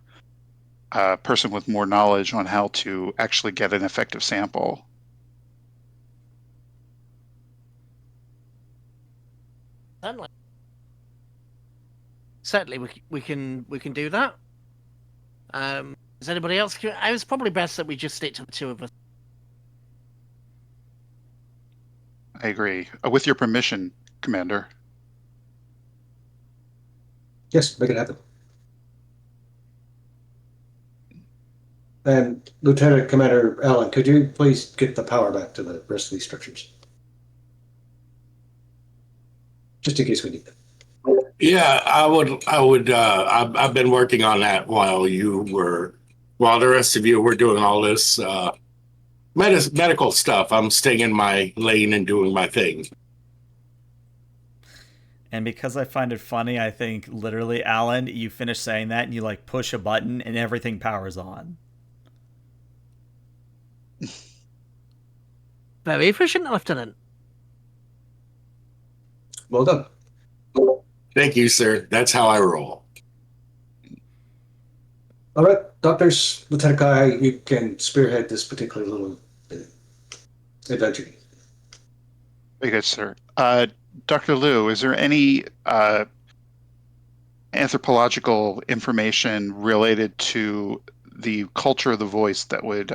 person with more knowledge on how to actually get an effective sample. Certainly, we can do that. Does anybody else? It's probably best that we just stick to the 2 of us. I agree. With your permission, Commander. yes, make it happen. And Lieutenant Commander Allen, could you please get the power back to the rest of these structures? Just in case we need it. Yeah, I would. I've been working on that while the rest of you were doing all this medical stuff. I'm staying in my lane and doing my thing. And because I find it funny, I think literally, Alan, you finish saying that and you like push a button and everything powers on. Very efficient, Lieutenant. Well done. Thank you, sir. That's how I roll. All right, doctors, Lieutenant Kai, you can spearhead this particular little adventure. Very good, sir. Dr. Liu, is there any anthropological information related to the culture of the voice that would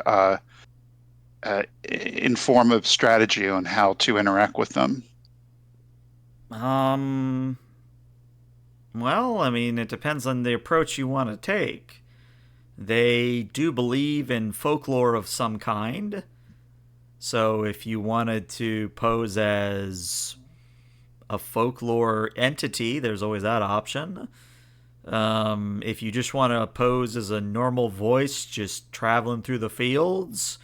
inform a strategy on how to interact with them? Well, I mean, it depends on the approach you want to take. They do believe in folklore of some kind. So if you wanted to pose as a folklore entity, there's always that option. If you just want to pose as a normal voice, just traveling through the fields,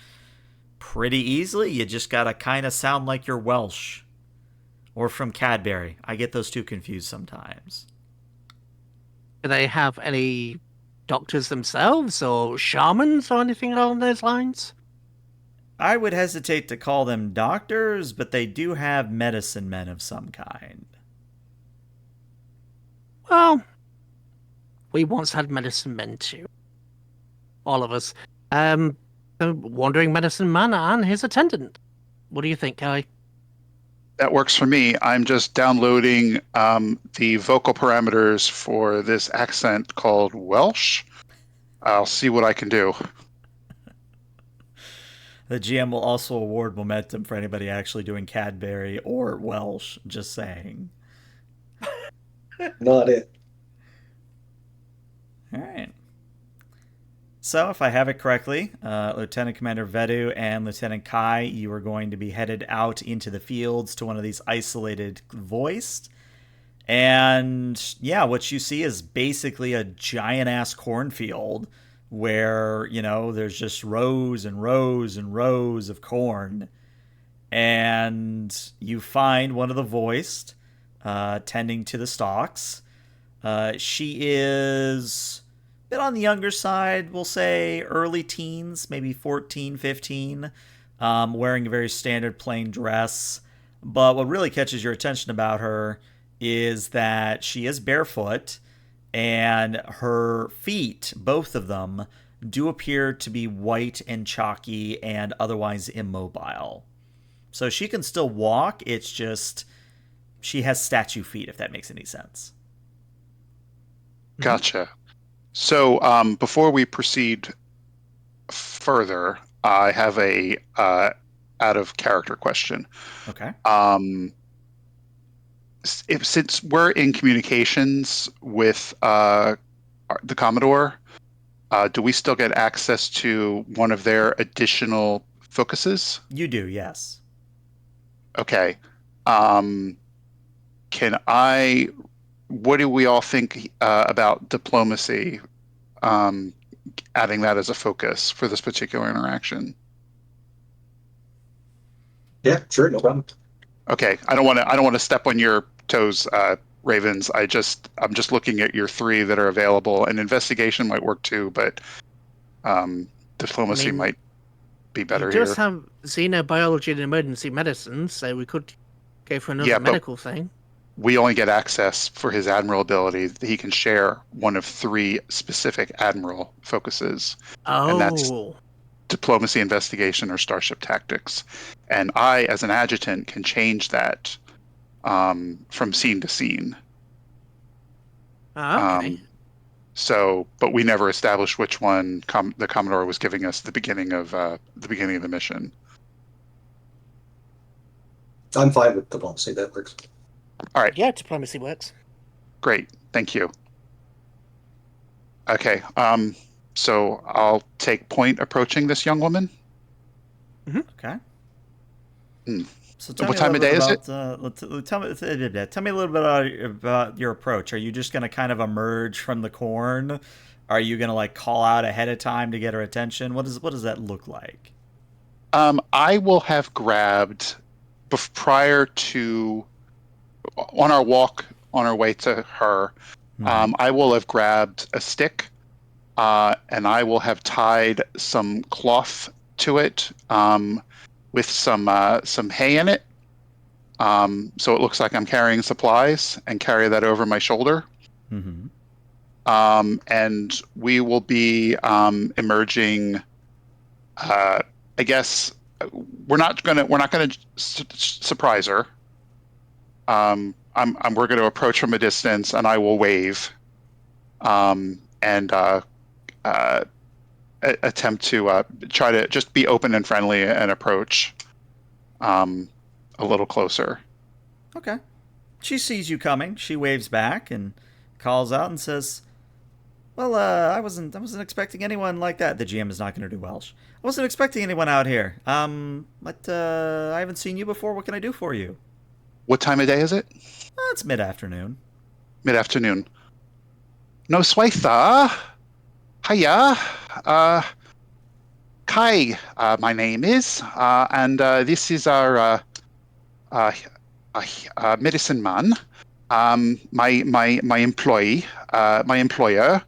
pretty easily. You just gotta kind of sound like you're Welsh. Or from Cadbury. I get those 2 confused sometimes. Do they have any doctors themselves or shamans or anything along those lines? I would hesitate to call them doctors, but they do have medicine men of some kind. Well, we once had medicine men too. All of us. The wandering medicine man and his attendant. What do you think, Kai? That works for me. I'm just downloading the vocal parameters for this accent called Welsh. I'll see what I can do. The GM will also award momentum for anybody actually doing Cadbury or Welsh, just saying. Not it. All right. So, if I have it correctly, Lieutenant Commander Vedu and Lieutenant Kai, you are going to be headed out into the fields to one of these isolated voiced. And yeah, what you see is basically a giant ass cornfield where, there's just rows and rows and rows of corn. And you find one of the voiced tending to the stalks. She is a bit on the younger side, we'll say early teens, maybe 14, 15, wearing a very standard plain dress. But what really catches your attention about her is that she is barefoot, and her feet, both of them, do appear to be white and chalky and otherwise immobile. So she can still walk, it's just she has statue feet, if that makes any sense. Gotcha. So before we proceed further, I have a out of character question. Okay. Since we're in communications with the Commodore, do we still get access to one of their additional focuses? You do, yes. Okay. What do we all think about diplomacy, adding that as a focus for this particular interaction? Yeah, sure, no problem. Okay, I don't want to step on your toes, Ravens. I'm just looking at your three that are available, and investigation might work too, but diplomacy might be better here. We just have xenobiology and emergency medicine, so we could go for another medical thing. We only get access for his admiral ability. He can share one of three specific admiral focuses. Oh. And that's diplomacy, investigation, or starship tactics. And I, as an adjutant, can change that from scene to scene. Okay. But we never established which one the Commodore was giving us at the beginning of the mission. I'm fine with diplomacy. That works. All right. Yeah, diplomacy works. Great. Thank you. Okay. So I'll take point approaching this young woman. Mm-hmm. Okay. So what time of day is it? Tell me a little bit about your approach. Are you just going to kind of emerge from the corn? Are you going to call out ahead of time to get her attention? What does that look like? I will have grabbed prior to on our walk on our way to her. I will have grabbed a stick, and I will have tied some cloth to it with some hay in it. So it looks like I'm carrying supplies, and carry that over my shoulder. Mm-hmm. And we will be emerging. I guess we're not gonna surprise her. We're going to approach from a distance, and I will wave, and attempt to try to just be open and friendly and approach a little closer. Okay. She sees you coming. She waves back and calls out and says, "Well, I wasn't expecting anyone like that." The GM is not going to do Welsh. I wasn't expecting anyone out here. But I haven't seen you before. What can I do for you? What time of day is it? It's mid-afternoon. Mid-afternoon. No swaitha. Hiya. Kai, my name is, and this is our medicine man, my employee, my employer,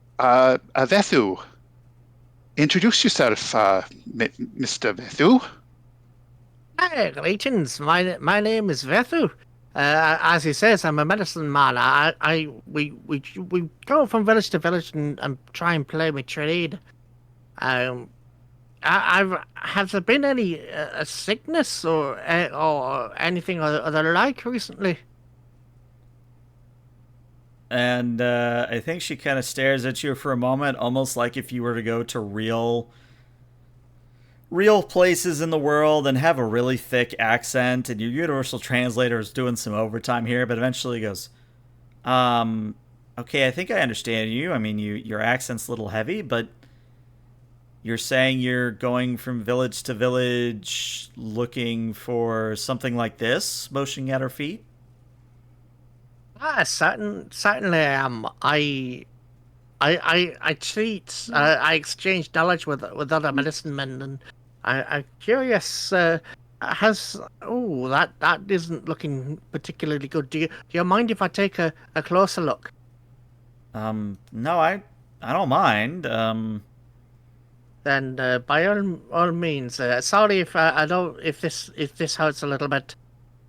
Vethu. introduce yourself, Mr. Vethu. Hey, greetings. My name is Vethu. As he says, I'm a medicine man. We go from village to village and try and play my trade. Has there been any sickness or anything or the like recently? And I think she kind of stares at you for a moment, almost like if you were to go to real places in the world and have a really thick accent, and your universal translator is doing some overtime here, but eventually goes, okay, I think I understand you. I mean, your accent's a little heavy, but you're saying you're going from village to village looking for something like this, motioning at her feet? Certainly I am. I treat. I exchange knowledge with other medicine men, and I'm curious. That isn't looking particularly good. Do you mind if I take a closer look? No, I don't mind. Then by all means. Sorry if I don't if this hurts a little bit,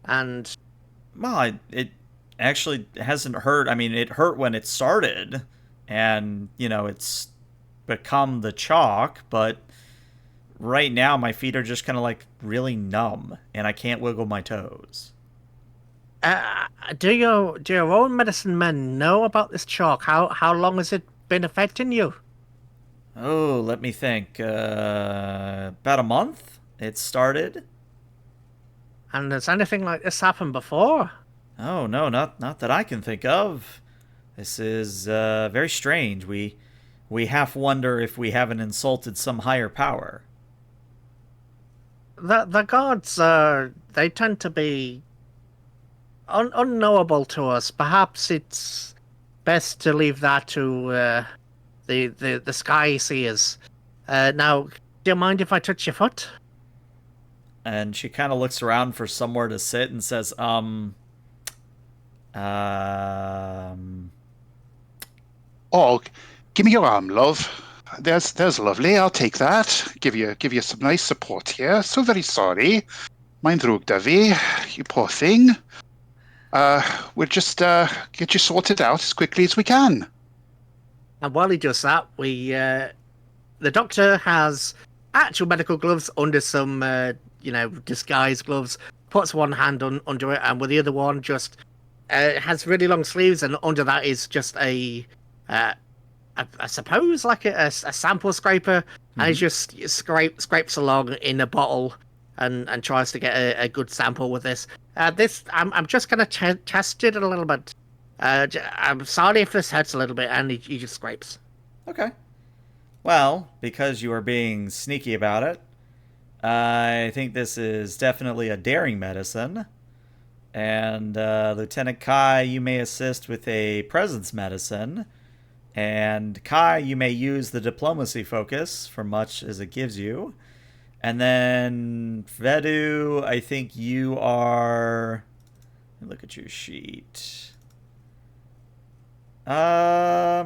and Well, it actually hasn't hurt. I mean, it hurt when it started, and it's become the chalk, but right now my feet are just kind of like really numb, and I can't wiggle my toes. do your own medicine men know about this chalk? How long has it been affecting you? Oh, let me think. About a month it started. And has anything like this happened before? Oh no, not that I can think of. This is very strange. We half wonder if we haven't insulted some higher power. The gods, they tend to be unknowable to us. Perhaps it's best to leave that to the sky seers. Now, do you mind if I touch your foot? And she kind of looks around for somewhere to sit and says, Oh, give me your arm, love. There's lovely. I'll take that. Give you some nice support here. So very sorry. Mein Drug, Davy. You poor thing. We'll just get you sorted out as quickly as we can. And while he does that, the doctor has actual medical gloves under some, disguise gloves. Puts one hand under it, and with the other one just has really long sleeves, and under that is just I suppose like a sample scraper, and he just scrapes along in a bottle and tries to get a good sample with this. I'm just gonna test it a little bit. I'm sorry if this hurts a little bit, and he just scrapes. okay. Well, because you are being sneaky about it, I think this is definitely a daring medicine. And Lieutenant Kai, you may assist with a presence medicine. And Kai, you may use the diplomacy focus for much as it gives you. And then Vedu, I think you are... Let me look at your sheet. I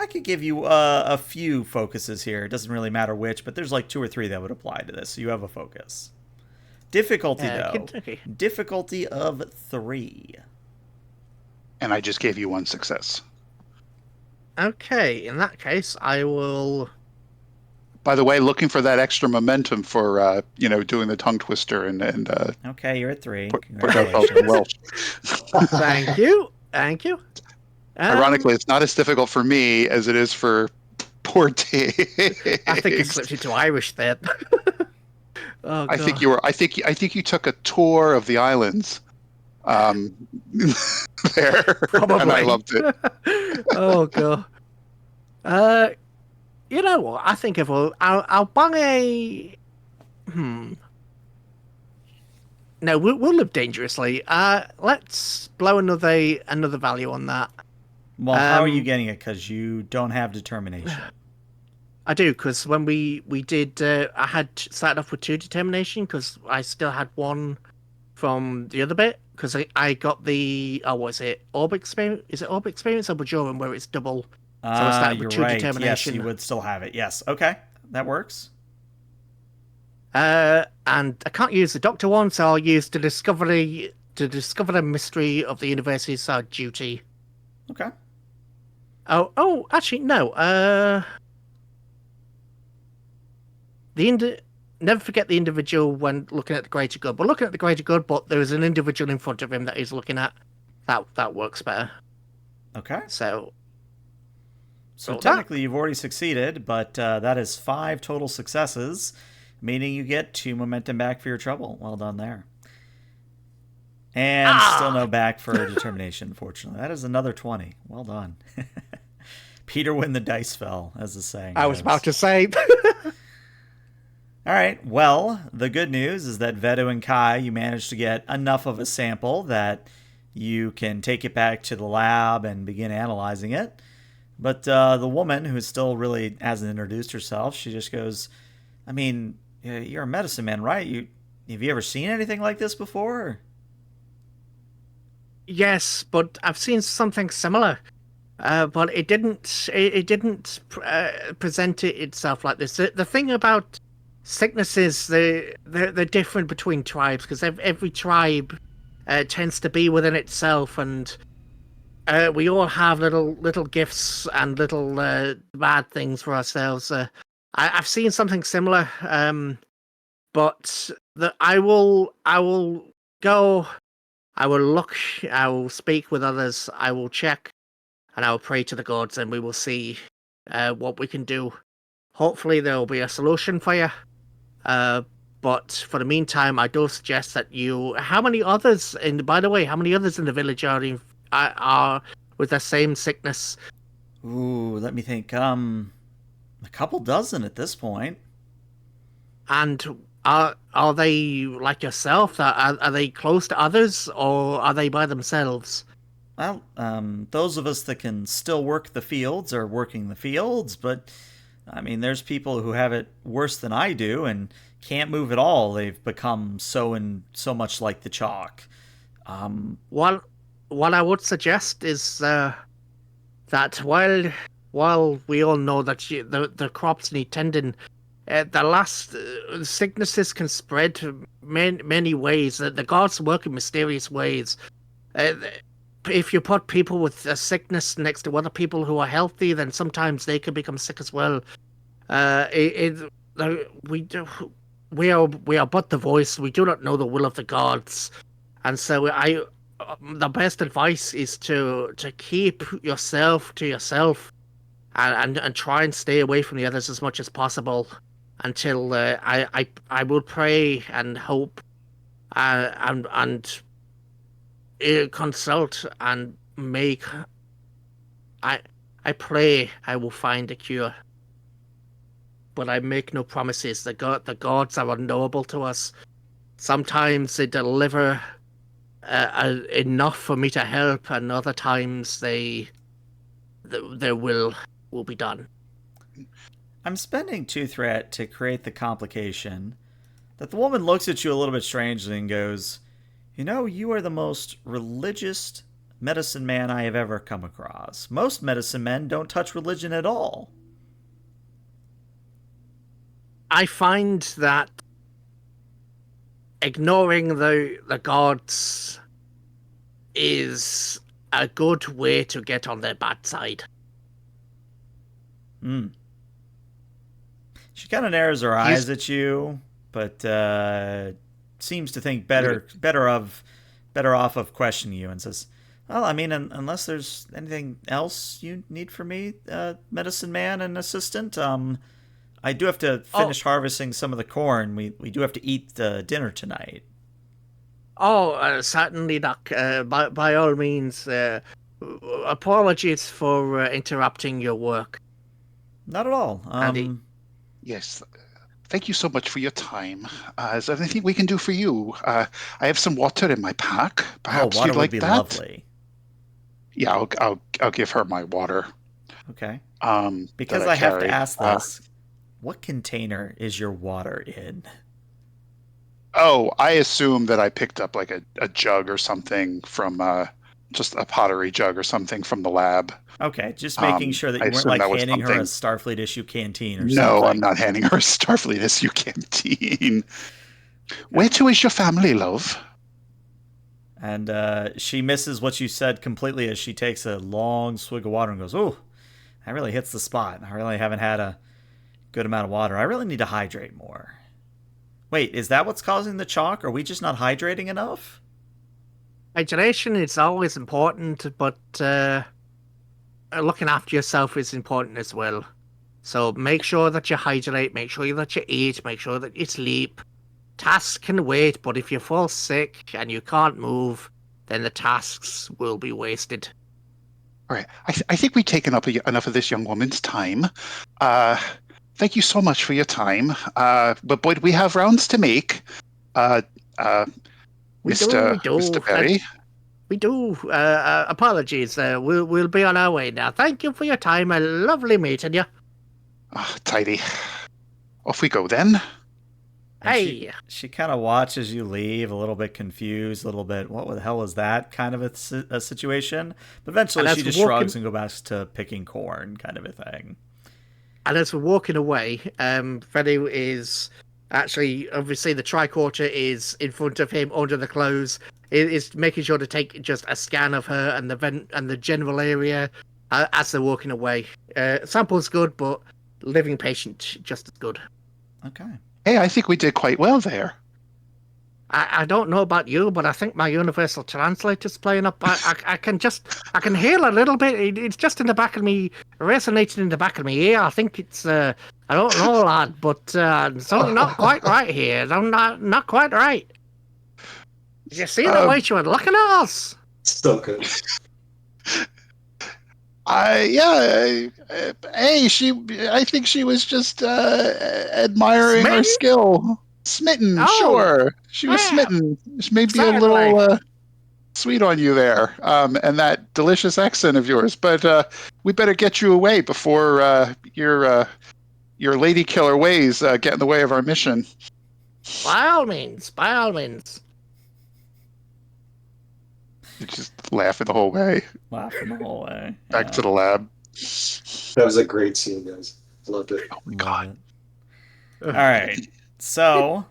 could give you a few focuses here. It doesn't really matter which, but there's like 2 or 3 that would apply to this. So you have a focus. Difficulty, though. Okay. Difficulty of 3. And I just gave you 1 success. Okay, in that case, I will. By the way, looking for that extra momentum for doing the tongue twister and Okay, you're at 3. put out both in Welsh. Thank you. Ironically, it's not as difficult for me as it is for poor Tiggs. I think you slipped into Irish there. Oh, God. I think you took a tour of the islands. There, Probably. and I loved it. Oh, God. You know what? I think I'll bang a. No, we'll live dangerously. Let's blow another value on that. Well, how are you getting it? Because you don't have determination. I do, because when we did, I had started off with 2 determination, because I still had 1 from the other bit, because I got the, what is it, Orb Experience? Is it Orb Experience or Bajoran, where it's double So I start with You're 2 right. Yes, determination. you would still have it. Yes. Okay. That works. And I can't use the Doctor one, so I'll use to discover the mystery of the universe is our duty. Okay. Oh, actually, no. Never forget the individual when looking at the greater good. We're looking at the greater good, but there is an individual in front of him that he's looking at. That works better. Okay. So technically, you've already succeeded, but that is 5 total successes, meaning you get 2 momentum back for your trouble. Well done there. And still no back for determination, unfortunately. That is another 20. Well done. Peter when the dice fell, as the saying I was goes. about to say. All right. Well, the good news is that Vedu and Kai, you managed to get enough of a sample that you can take it back to the lab and begin analyzing it. But the woman, who still really hasn't introduced herself, she just goes, I mean, you're a medicine man, right? Have you ever seen anything like this before? Yes, but I've seen something similar. But it didn't. It didn't present it itself like this. The thing about sicknesses, they're different between tribes because every tribe tends to be within itself, and we all have little gifts and little bad things for ourselves. I've seen something similar, but I will go. I will look. I will speak with others. I will check. And I will pray to the gods, and we will see what we can do. Hopefully, there will be a solution for you. But for the meantime, I do suggest that you. How many others? And by the way, how many others in the village are with the same sickness? Ooh, let me think. A couple dozen at this point. And are they like yourself? Are they close to others, or are they by themselves? Well, those of us that can still work the fields are working the fields, but I mean, there's people who have it worse than I do and can't move at all. They've become so much like the chalk. What I would suggest is that while we all know that the crops need tending, the last sicknesses can spread many ways. The gods work in mysterious ways. If you put people with a sickness next to other people who are healthy, then sometimes they can become sick as well. We are but the voice. We do not know the will of the gods, and so the best advice is to keep yourself to yourself, and try and stay away from the others as much as possible until I will pray and hope, and consult and make. I pray I will find a cure, but I make no promises. The gods are unknowable to us. Sometimes they deliver enough for me to help, and other times their will be done. I'm spending 2 threat to create the complication that the woman looks at you a little bit strangely and goes, you know, you are the most religious medicine man I have ever come across. Most medicine men don't touch religion at all. I find that ignoring the gods is a good way to get on their bad side. She kind of narrows her eyes at you, but seems to think better off of questioning you, and says, well, I mean, unless there's anything else you need from me, medicine man and assistant, I do have to finish harvesting some of the corn. We do have to eat dinner tonight. Oh, certainly, Doc. By all means, apologies for interrupting your work. Not at all. Yes. Thank you so much for your time. Is there anything we can do for you? I have some water in my pack. Perhaps water you'd like would be that? lovely. Yeah, I'll give her my water. Okay. Because Because I have to ask this, what container is your water in? Oh, I assume that I picked up like a jug or something from just a pottery jug or something from the lab. Okay, just making sure that I you weren't assume like that was handing her a something. Starfleet issue canteen or No, I'm something. not handing her a Starfleet SU canteen. Where Okay. to is your family, love? And she misses what you said completely as she takes a long swig of water and goes, "Ooh, that really hits the spot. I really haven't had a good amount of water. I really need to hydrate more." Wait, is that what's causing the chalk? Are we just not hydrating enough? Hydration is always important, but looking after yourself is important as well. So make sure that you hydrate, make sure that you eat, make sure that you sleep. Tasks can wait, but if you fall sick and you can't move, then the tasks will be wasted. All right, I think we've taken up enough of this young woman's time. Thank you so much for your time. But boy, do we have rounds to make. Uh, uh, We Mr. do. Mr. Berry. We do. Apologies. We'll be on our way now. Thank you for your time. A lovely meeting you. Tidy. Off we go then. And Hey. she kind of watches you leave, a little bit confused, a little bit, what the hell was that kind of a situation? But eventually And she as just we're shrugs walking- and goes back to picking corn, kind of a thing. And as we're walking away, Fredo is actually, obviously, the tricorder is in front of him under the clothes. It is making sure to take just a scan of her and the vent and the general area as they're walking away. Sample's good, but living patient just as good. Okay. Hey, I think we did quite well there. I don't know about you, but I think my universal translator's playing up. I can hear a little bit. It's just in the back of me, resonating in the back of me ear. I think it's I don't know, lad, but something not quite right here. I'm not quite right. Did you see the way she was looking at us? So good. Hey, I think she was just admiring our Smitten? skill. Smitten, Oh, sure. She was yeah, smitten. She may be a certainly. little sweet on you there, and that delicious accent of yours. But we better get you away before your lady killer ways get in the way of our mission. By all means, by all means. You just laughing the whole way Laughing the whole way. back to the lab. That was a great scene, guys. Loved it. Oh my Love god! it. All right. So,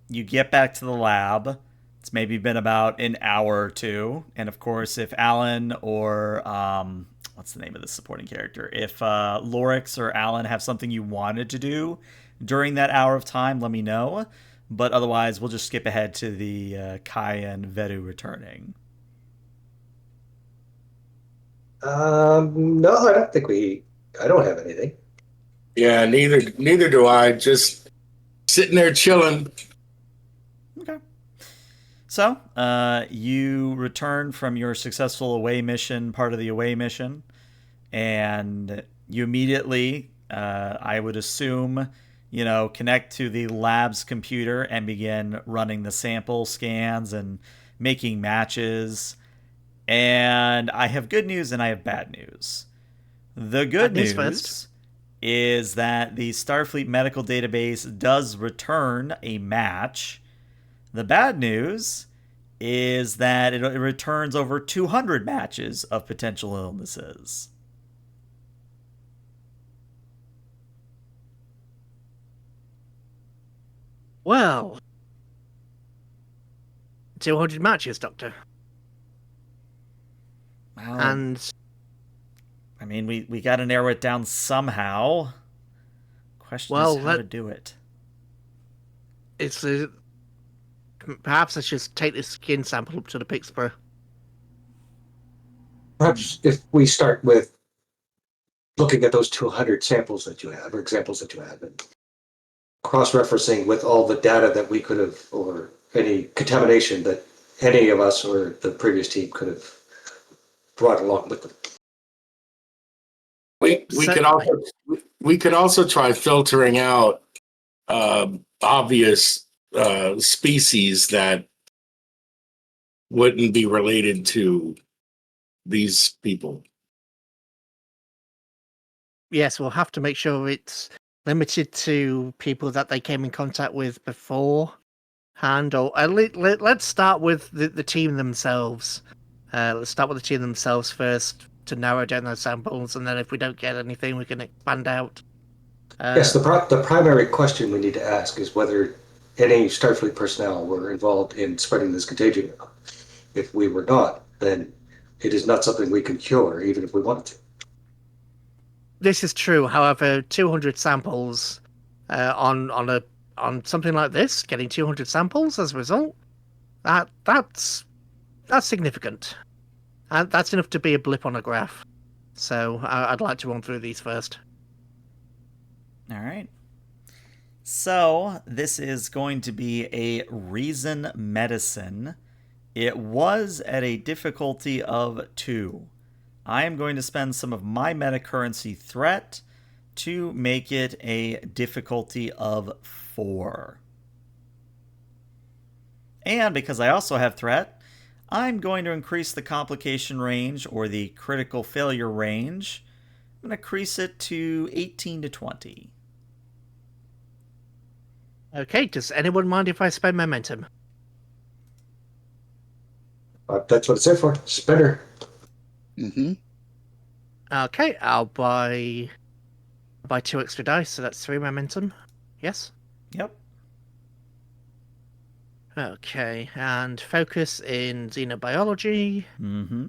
you get back to the lab. It's maybe been about an hour or two. And of course, if Alan or, what's the name of the supporting character? If Lorix or Alan have something you wanted to do during that hour of time, let me know. But otherwise, we'll just skip ahead to the Kai and Veru returning. No, I don't think I don't have anything. Yeah, neither do I. Just sitting there chilling. Okay. So, you return from your successful away mission, part of the away mission, and you immediately, I would assume, connect to the lab's computer and begin running the sample scans and making matches. And I have good news and I have bad news. The good Bad news news first. is that the Starfleet medical database does return a match. The bad news is that it returns over 200 matches of potential illnesses. Well, 200 matches, Doctor. Well, And I mean, we got to narrow it down somehow. Question Well, is how to do it. it's perhaps I should take this skin sample up to the Pittsburgh. Perhaps if we start with looking at those 200 samples that you have, or examples that you have, and cross-referencing with all the data that we could have, or any contamination that any of us or the previous team could have brought along with them. We could also try filtering out obvious species that wouldn't be related to these people. Yes, we'll have to make sure it's limited to people that they came in contact with beforehand. Or let's start with the team themselves. Let's start with the team themselves first to narrow down those samples, and then if we don't get anything, we can expand out. Yes, the primary question we need to ask is whether any Starfleet personnel were involved in spreading this contagion. If we were not, then it is not something we can cure, even if we wanted to. This is true. However, 200 samples on something like this, getting 200 samples as a result, that's significant. And that's enough to be a blip on a graph. So I'd like to run through these first. All right. So this is going to be a reason medicine. It was at a difficulty of 2. I am going to spend some of my meta currency threat to make it a difficulty of 4. And because I also have threat, I'm going to increase the complication range, or the critical failure range. I'm going to increase it to 18 to 20. Okay, does anyone mind if I spend momentum? That's what it's there for. Spinner. Mm-hmm. Okay, I'll buy 2 extra dice, so that's 3 momentum. Yes? Yep. Okay, and focus in xenobiology. Mm-hmm.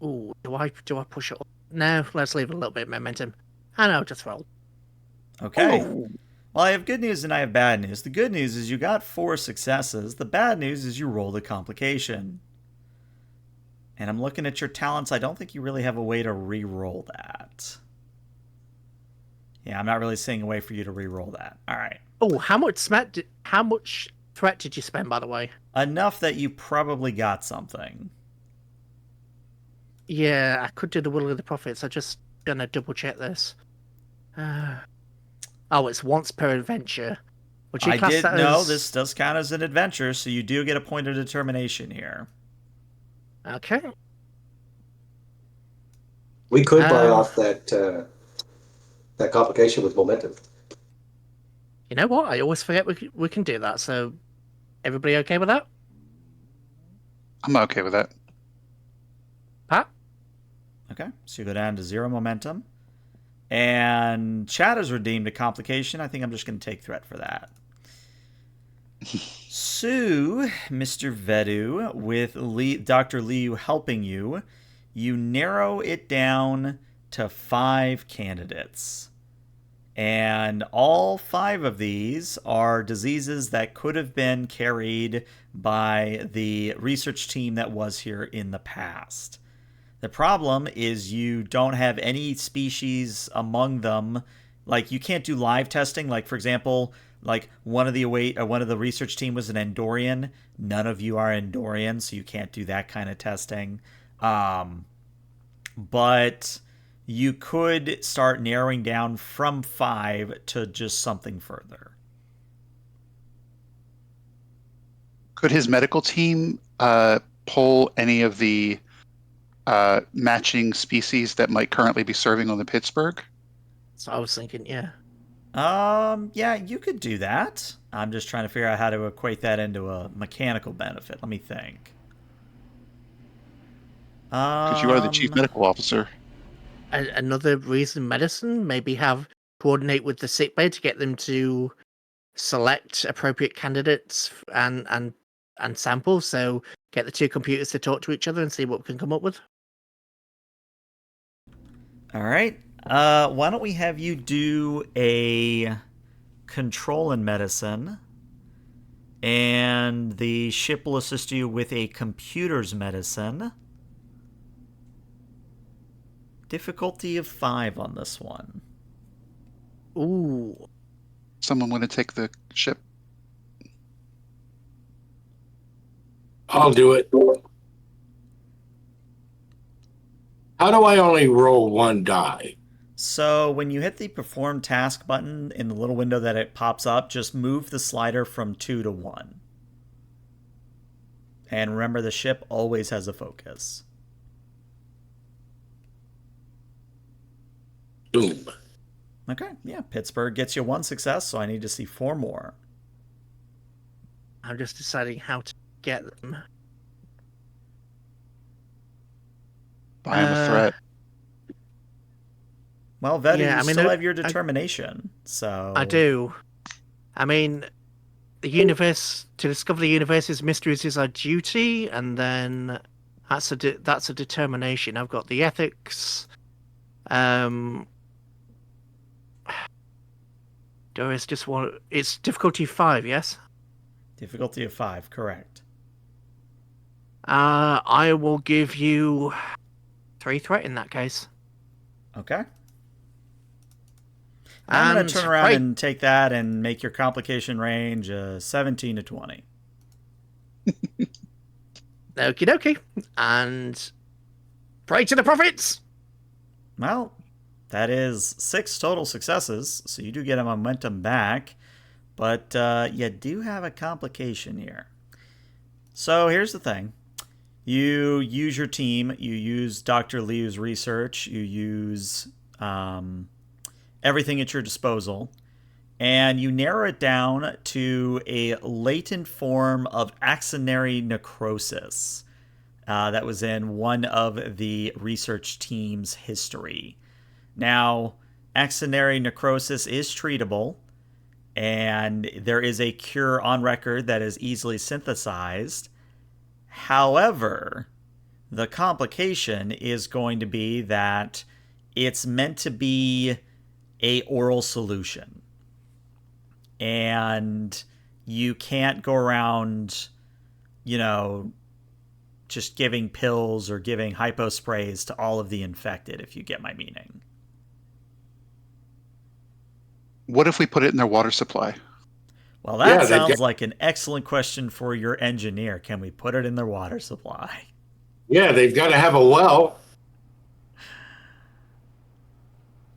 Ooh, do I push it up? No, let's leave it a little bit of momentum. And I'll just roll. Okay. Oh. Well, I have good news and I have bad news. The good news is you got 4 successes. The bad news is you rolled a complication. And I'm looking at your talents. I don't think you really have a way to re-roll that. Yeah, I'm not really seeing a way for you to re-roll that. All right. Oh, how much threat did you spend, by the way? Enough that you probably got something. Yeah, I could do the Will of the Prophets. I'm just gonna double check this. Oh, it's once per adventure. Would you class that No, as... this does count as an adventure, so you do get a point of determination here. Okay. We could buy off that complication with momentum. You know what? I always forget we can do that. So, everybody okay with that? I'm okay with that. Pat? Okay, so you go down to 0 momentum. And Chad has redeemed a complication. I think I'm just going to take threat for that. So, Mr. Vedu, with Dr. Liu helping you, you narrow it down to 5 candidates. And all 5 of these are diseases that could have been carried by the research team that was here in the past. The problem is you don't have any species among them. Like, you can't do live testing. Like, for example, like one of the research team was an Andorian. None of you are Andorian, so you can't do that kind of testing. But you could start narrowing down from 5 to just something further. Could his medical team pull any of the matching species that might currently be serving on the Pittsburgh? So I was thinking, yeah. Yeah, you could do that. I'm just trying to figure out how to equate that into a mechanical benefit. Let me think. Because you are the chief medical officer. Another reason medicine, maybe coordinate with the sickbay to get them to select appropriate candidates and samples. So get the 2 computers to talk to each other and see what we can come up with. All right. Why don't we have you do a control in medicine, and the ship will assist you with a computer's medicine. Difficulty of 5 on this one. Ooh. Someone want to take the ship? I'll do it. How do I only roll 1 die? So when you hit the perform task button in the little window that it pops up, just move the slider from 2 to 1. And remember, the ship always has a focus. Boom. Okay, yeah, Pittsburgh gets you 1 success, so I need to see 4 more. I'm just deciding how to get them. I am a threat. Well, Vedu, Yeah, you I mean, still have your determination, so... I do. I mean, the universe, to discover the universe's mysteries is our duty, and then that's a determination. I've got the ethics. Doris just want. It's difficulty 5, yes. Difficulty of 5, correct. I will give you 3 threat in that case. Okay. I'm going to turn around and take that and make your complication range 17 to 20. Okie dokie. And pray to the prophets! Well, that is 6 total successes, so you do get a momentum back, but you do have a complication here. So here's the thing. You use your team, you use Dr. Liu's research, you use everything at your disposal, and you narrow it down to a latent form of axonary necrosis that was in one of the research team's history. Now, axonary necrosis is treatable, and there is a cure on record that is easily synthesized. However, the complication is going to be that it's meant to be a oral solution. And you can't go around, just giving pills or giving hypo sprays to all of the infected, if you get my meaning. What if we put it in their water supply? Well, that sounds like an excellent question for your engineer. Can we put it in their water supply? Yeah, they've got to have a well.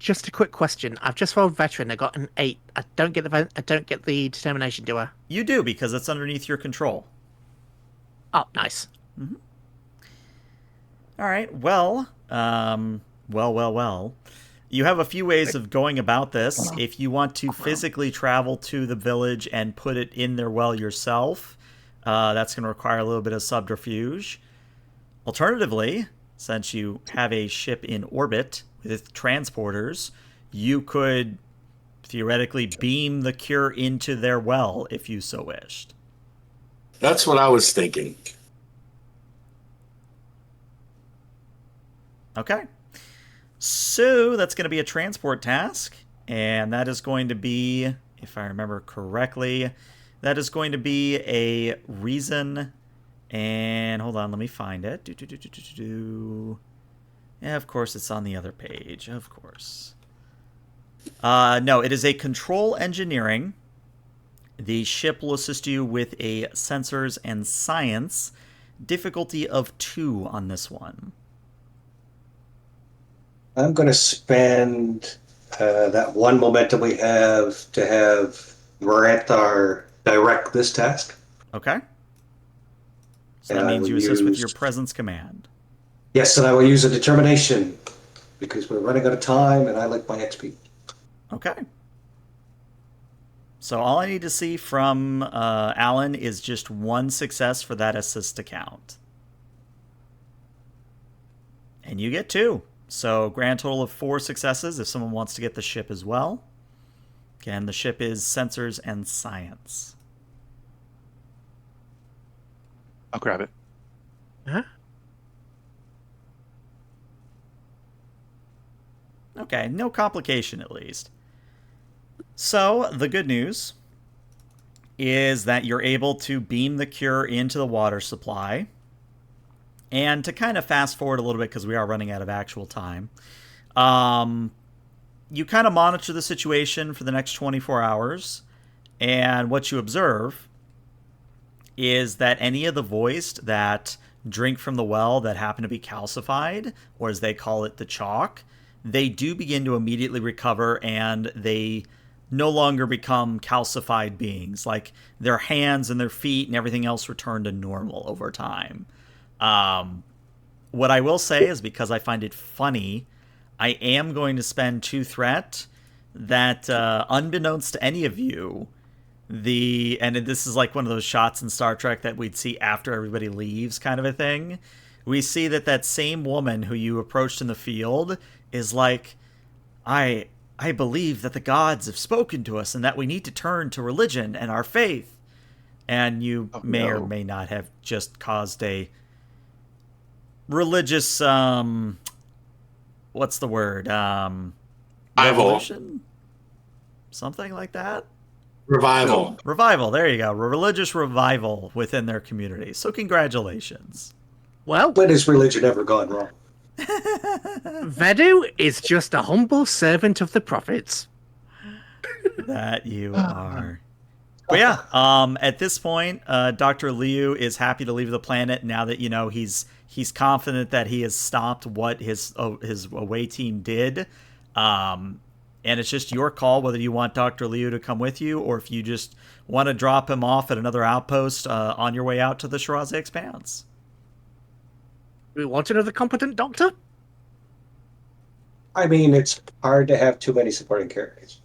Just a quick question. I've just rolled veteran. I got an 8. I don't get the determination, do I? You do, because it's underneath your control. Oh, nice. Mm-hmm. All right. Well. You have a few ways of going about this. If you want to physically travel to the village and put it in their well yourself, that's going to require a little bit of subterfuge. Alternatively, since you have a ship in orbit with transporters, you could theoretically beam the cure into their well if you so wished. That's what I was thinking. Okay. So that's going to be a transport task, and that is going to be, if I remember correctly, that is going to be a reason, and hold on, let me find it. Yeah, of course, it's on the other page, of course. No, it is a control engineering. The ship will assist you with a sensors and science, difficulty of 2 on this one. I'm going to spend that 1 momentum we have to have Maranthar direct this task. Okay. So that means you assist with your presence command. Yes, and I will use a determination because we're running out of time and I like my XP. Okay. So all I need to see from Alan is just 1 success for that assist to count. And you get 2. So grand total of 4 successes if someone wants to get the ship as well. Again, the ship is sensors and science. I'll grab it. Huh? Okay, no complication at least. So, the good news is that you're able to beam the cure into the water supply. And to kind of fast forward a little bit, because we are running out of actual time, you kind of monitor the situation for the next 24 hours. And what you observe is that any of the voiced that drink from the well that happen to be calcified, or as they call it, the chalk, they do begin to immediately recover, and they no longer become calcified beings. Like, their hands and their feet and everything else return to normal over time. What I will say is, because I find it funny, I am going to spend 2 threat that, unbeknownst to any of you, and this is like one of those shots in Star Trek that we'd see after everybody leaves, kind of a thing. We see that same woman who you approached in the field is like, I believe that the gods have spoken to us and that we need to turn to religion and our faith. And you may or may not have just caused a religious, what's the word? Revolution? Something like that? Revival, there you go. A religious revival within their community. So congratulations. Well, When has religion ever gone wrong? Vedu is just a humble servant of the prophets. That you are. But yeah, at this point, Dr. Liu is happy to leave the planet now that, he's confident that he has stopped what his away team did. And it's just your call whether you want Dr. Liu to come with you or if you just want to drop him off at another outpost on your way out to the Shirase Expanse. We want another competent doctor? I mean, it's hard to have too many supporting characters.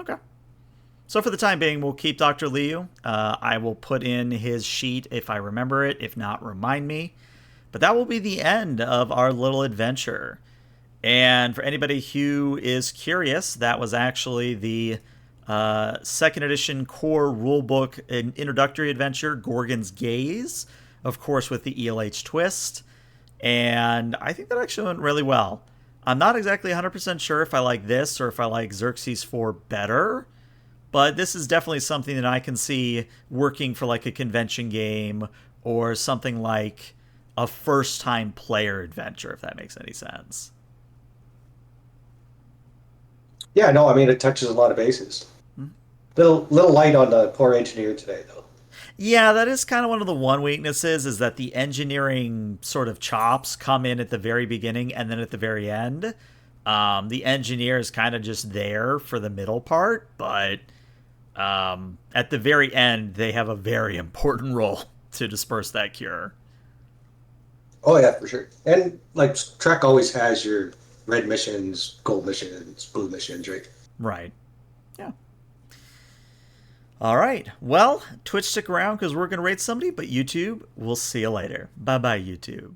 Okay. So for the time being, we'll keep Dr. Liu. I will put in his sheet if I remember it. If not, remind me. But that will be the end of our little adventure. And for anybody who is curious, that was actually the 2nd edition core rulebook introductory adventure, Gorgon's Gaze, of course with the ELH twist. And I think that actually went really well. I'm not exactly 100% sure if I like this or if I like Xerxes 4 better, but this is definitely something that I can see working for like a convention game or something like a first-time player adventure, if that makes any sense. Yeah, no, I mean, it touches a lot of bases. Little light on the poor engineer today, though. Yeah, that is kind of one of the one weaknesses, is that the engineering sort of chops come in at the very beginning and then at the very end. The engineer is kind of just there for the middle part, but at the very end, they have a very important role to disperse that cure. Oh, yeah, for sure. And, like, Trek always has your red missions, gold missions, blue missions, right? Right. Yeah. All right. Well, Twitch, stick around because we're going to rate somebody, but YouTube, we'll see you later. Bye-bye, YouTube.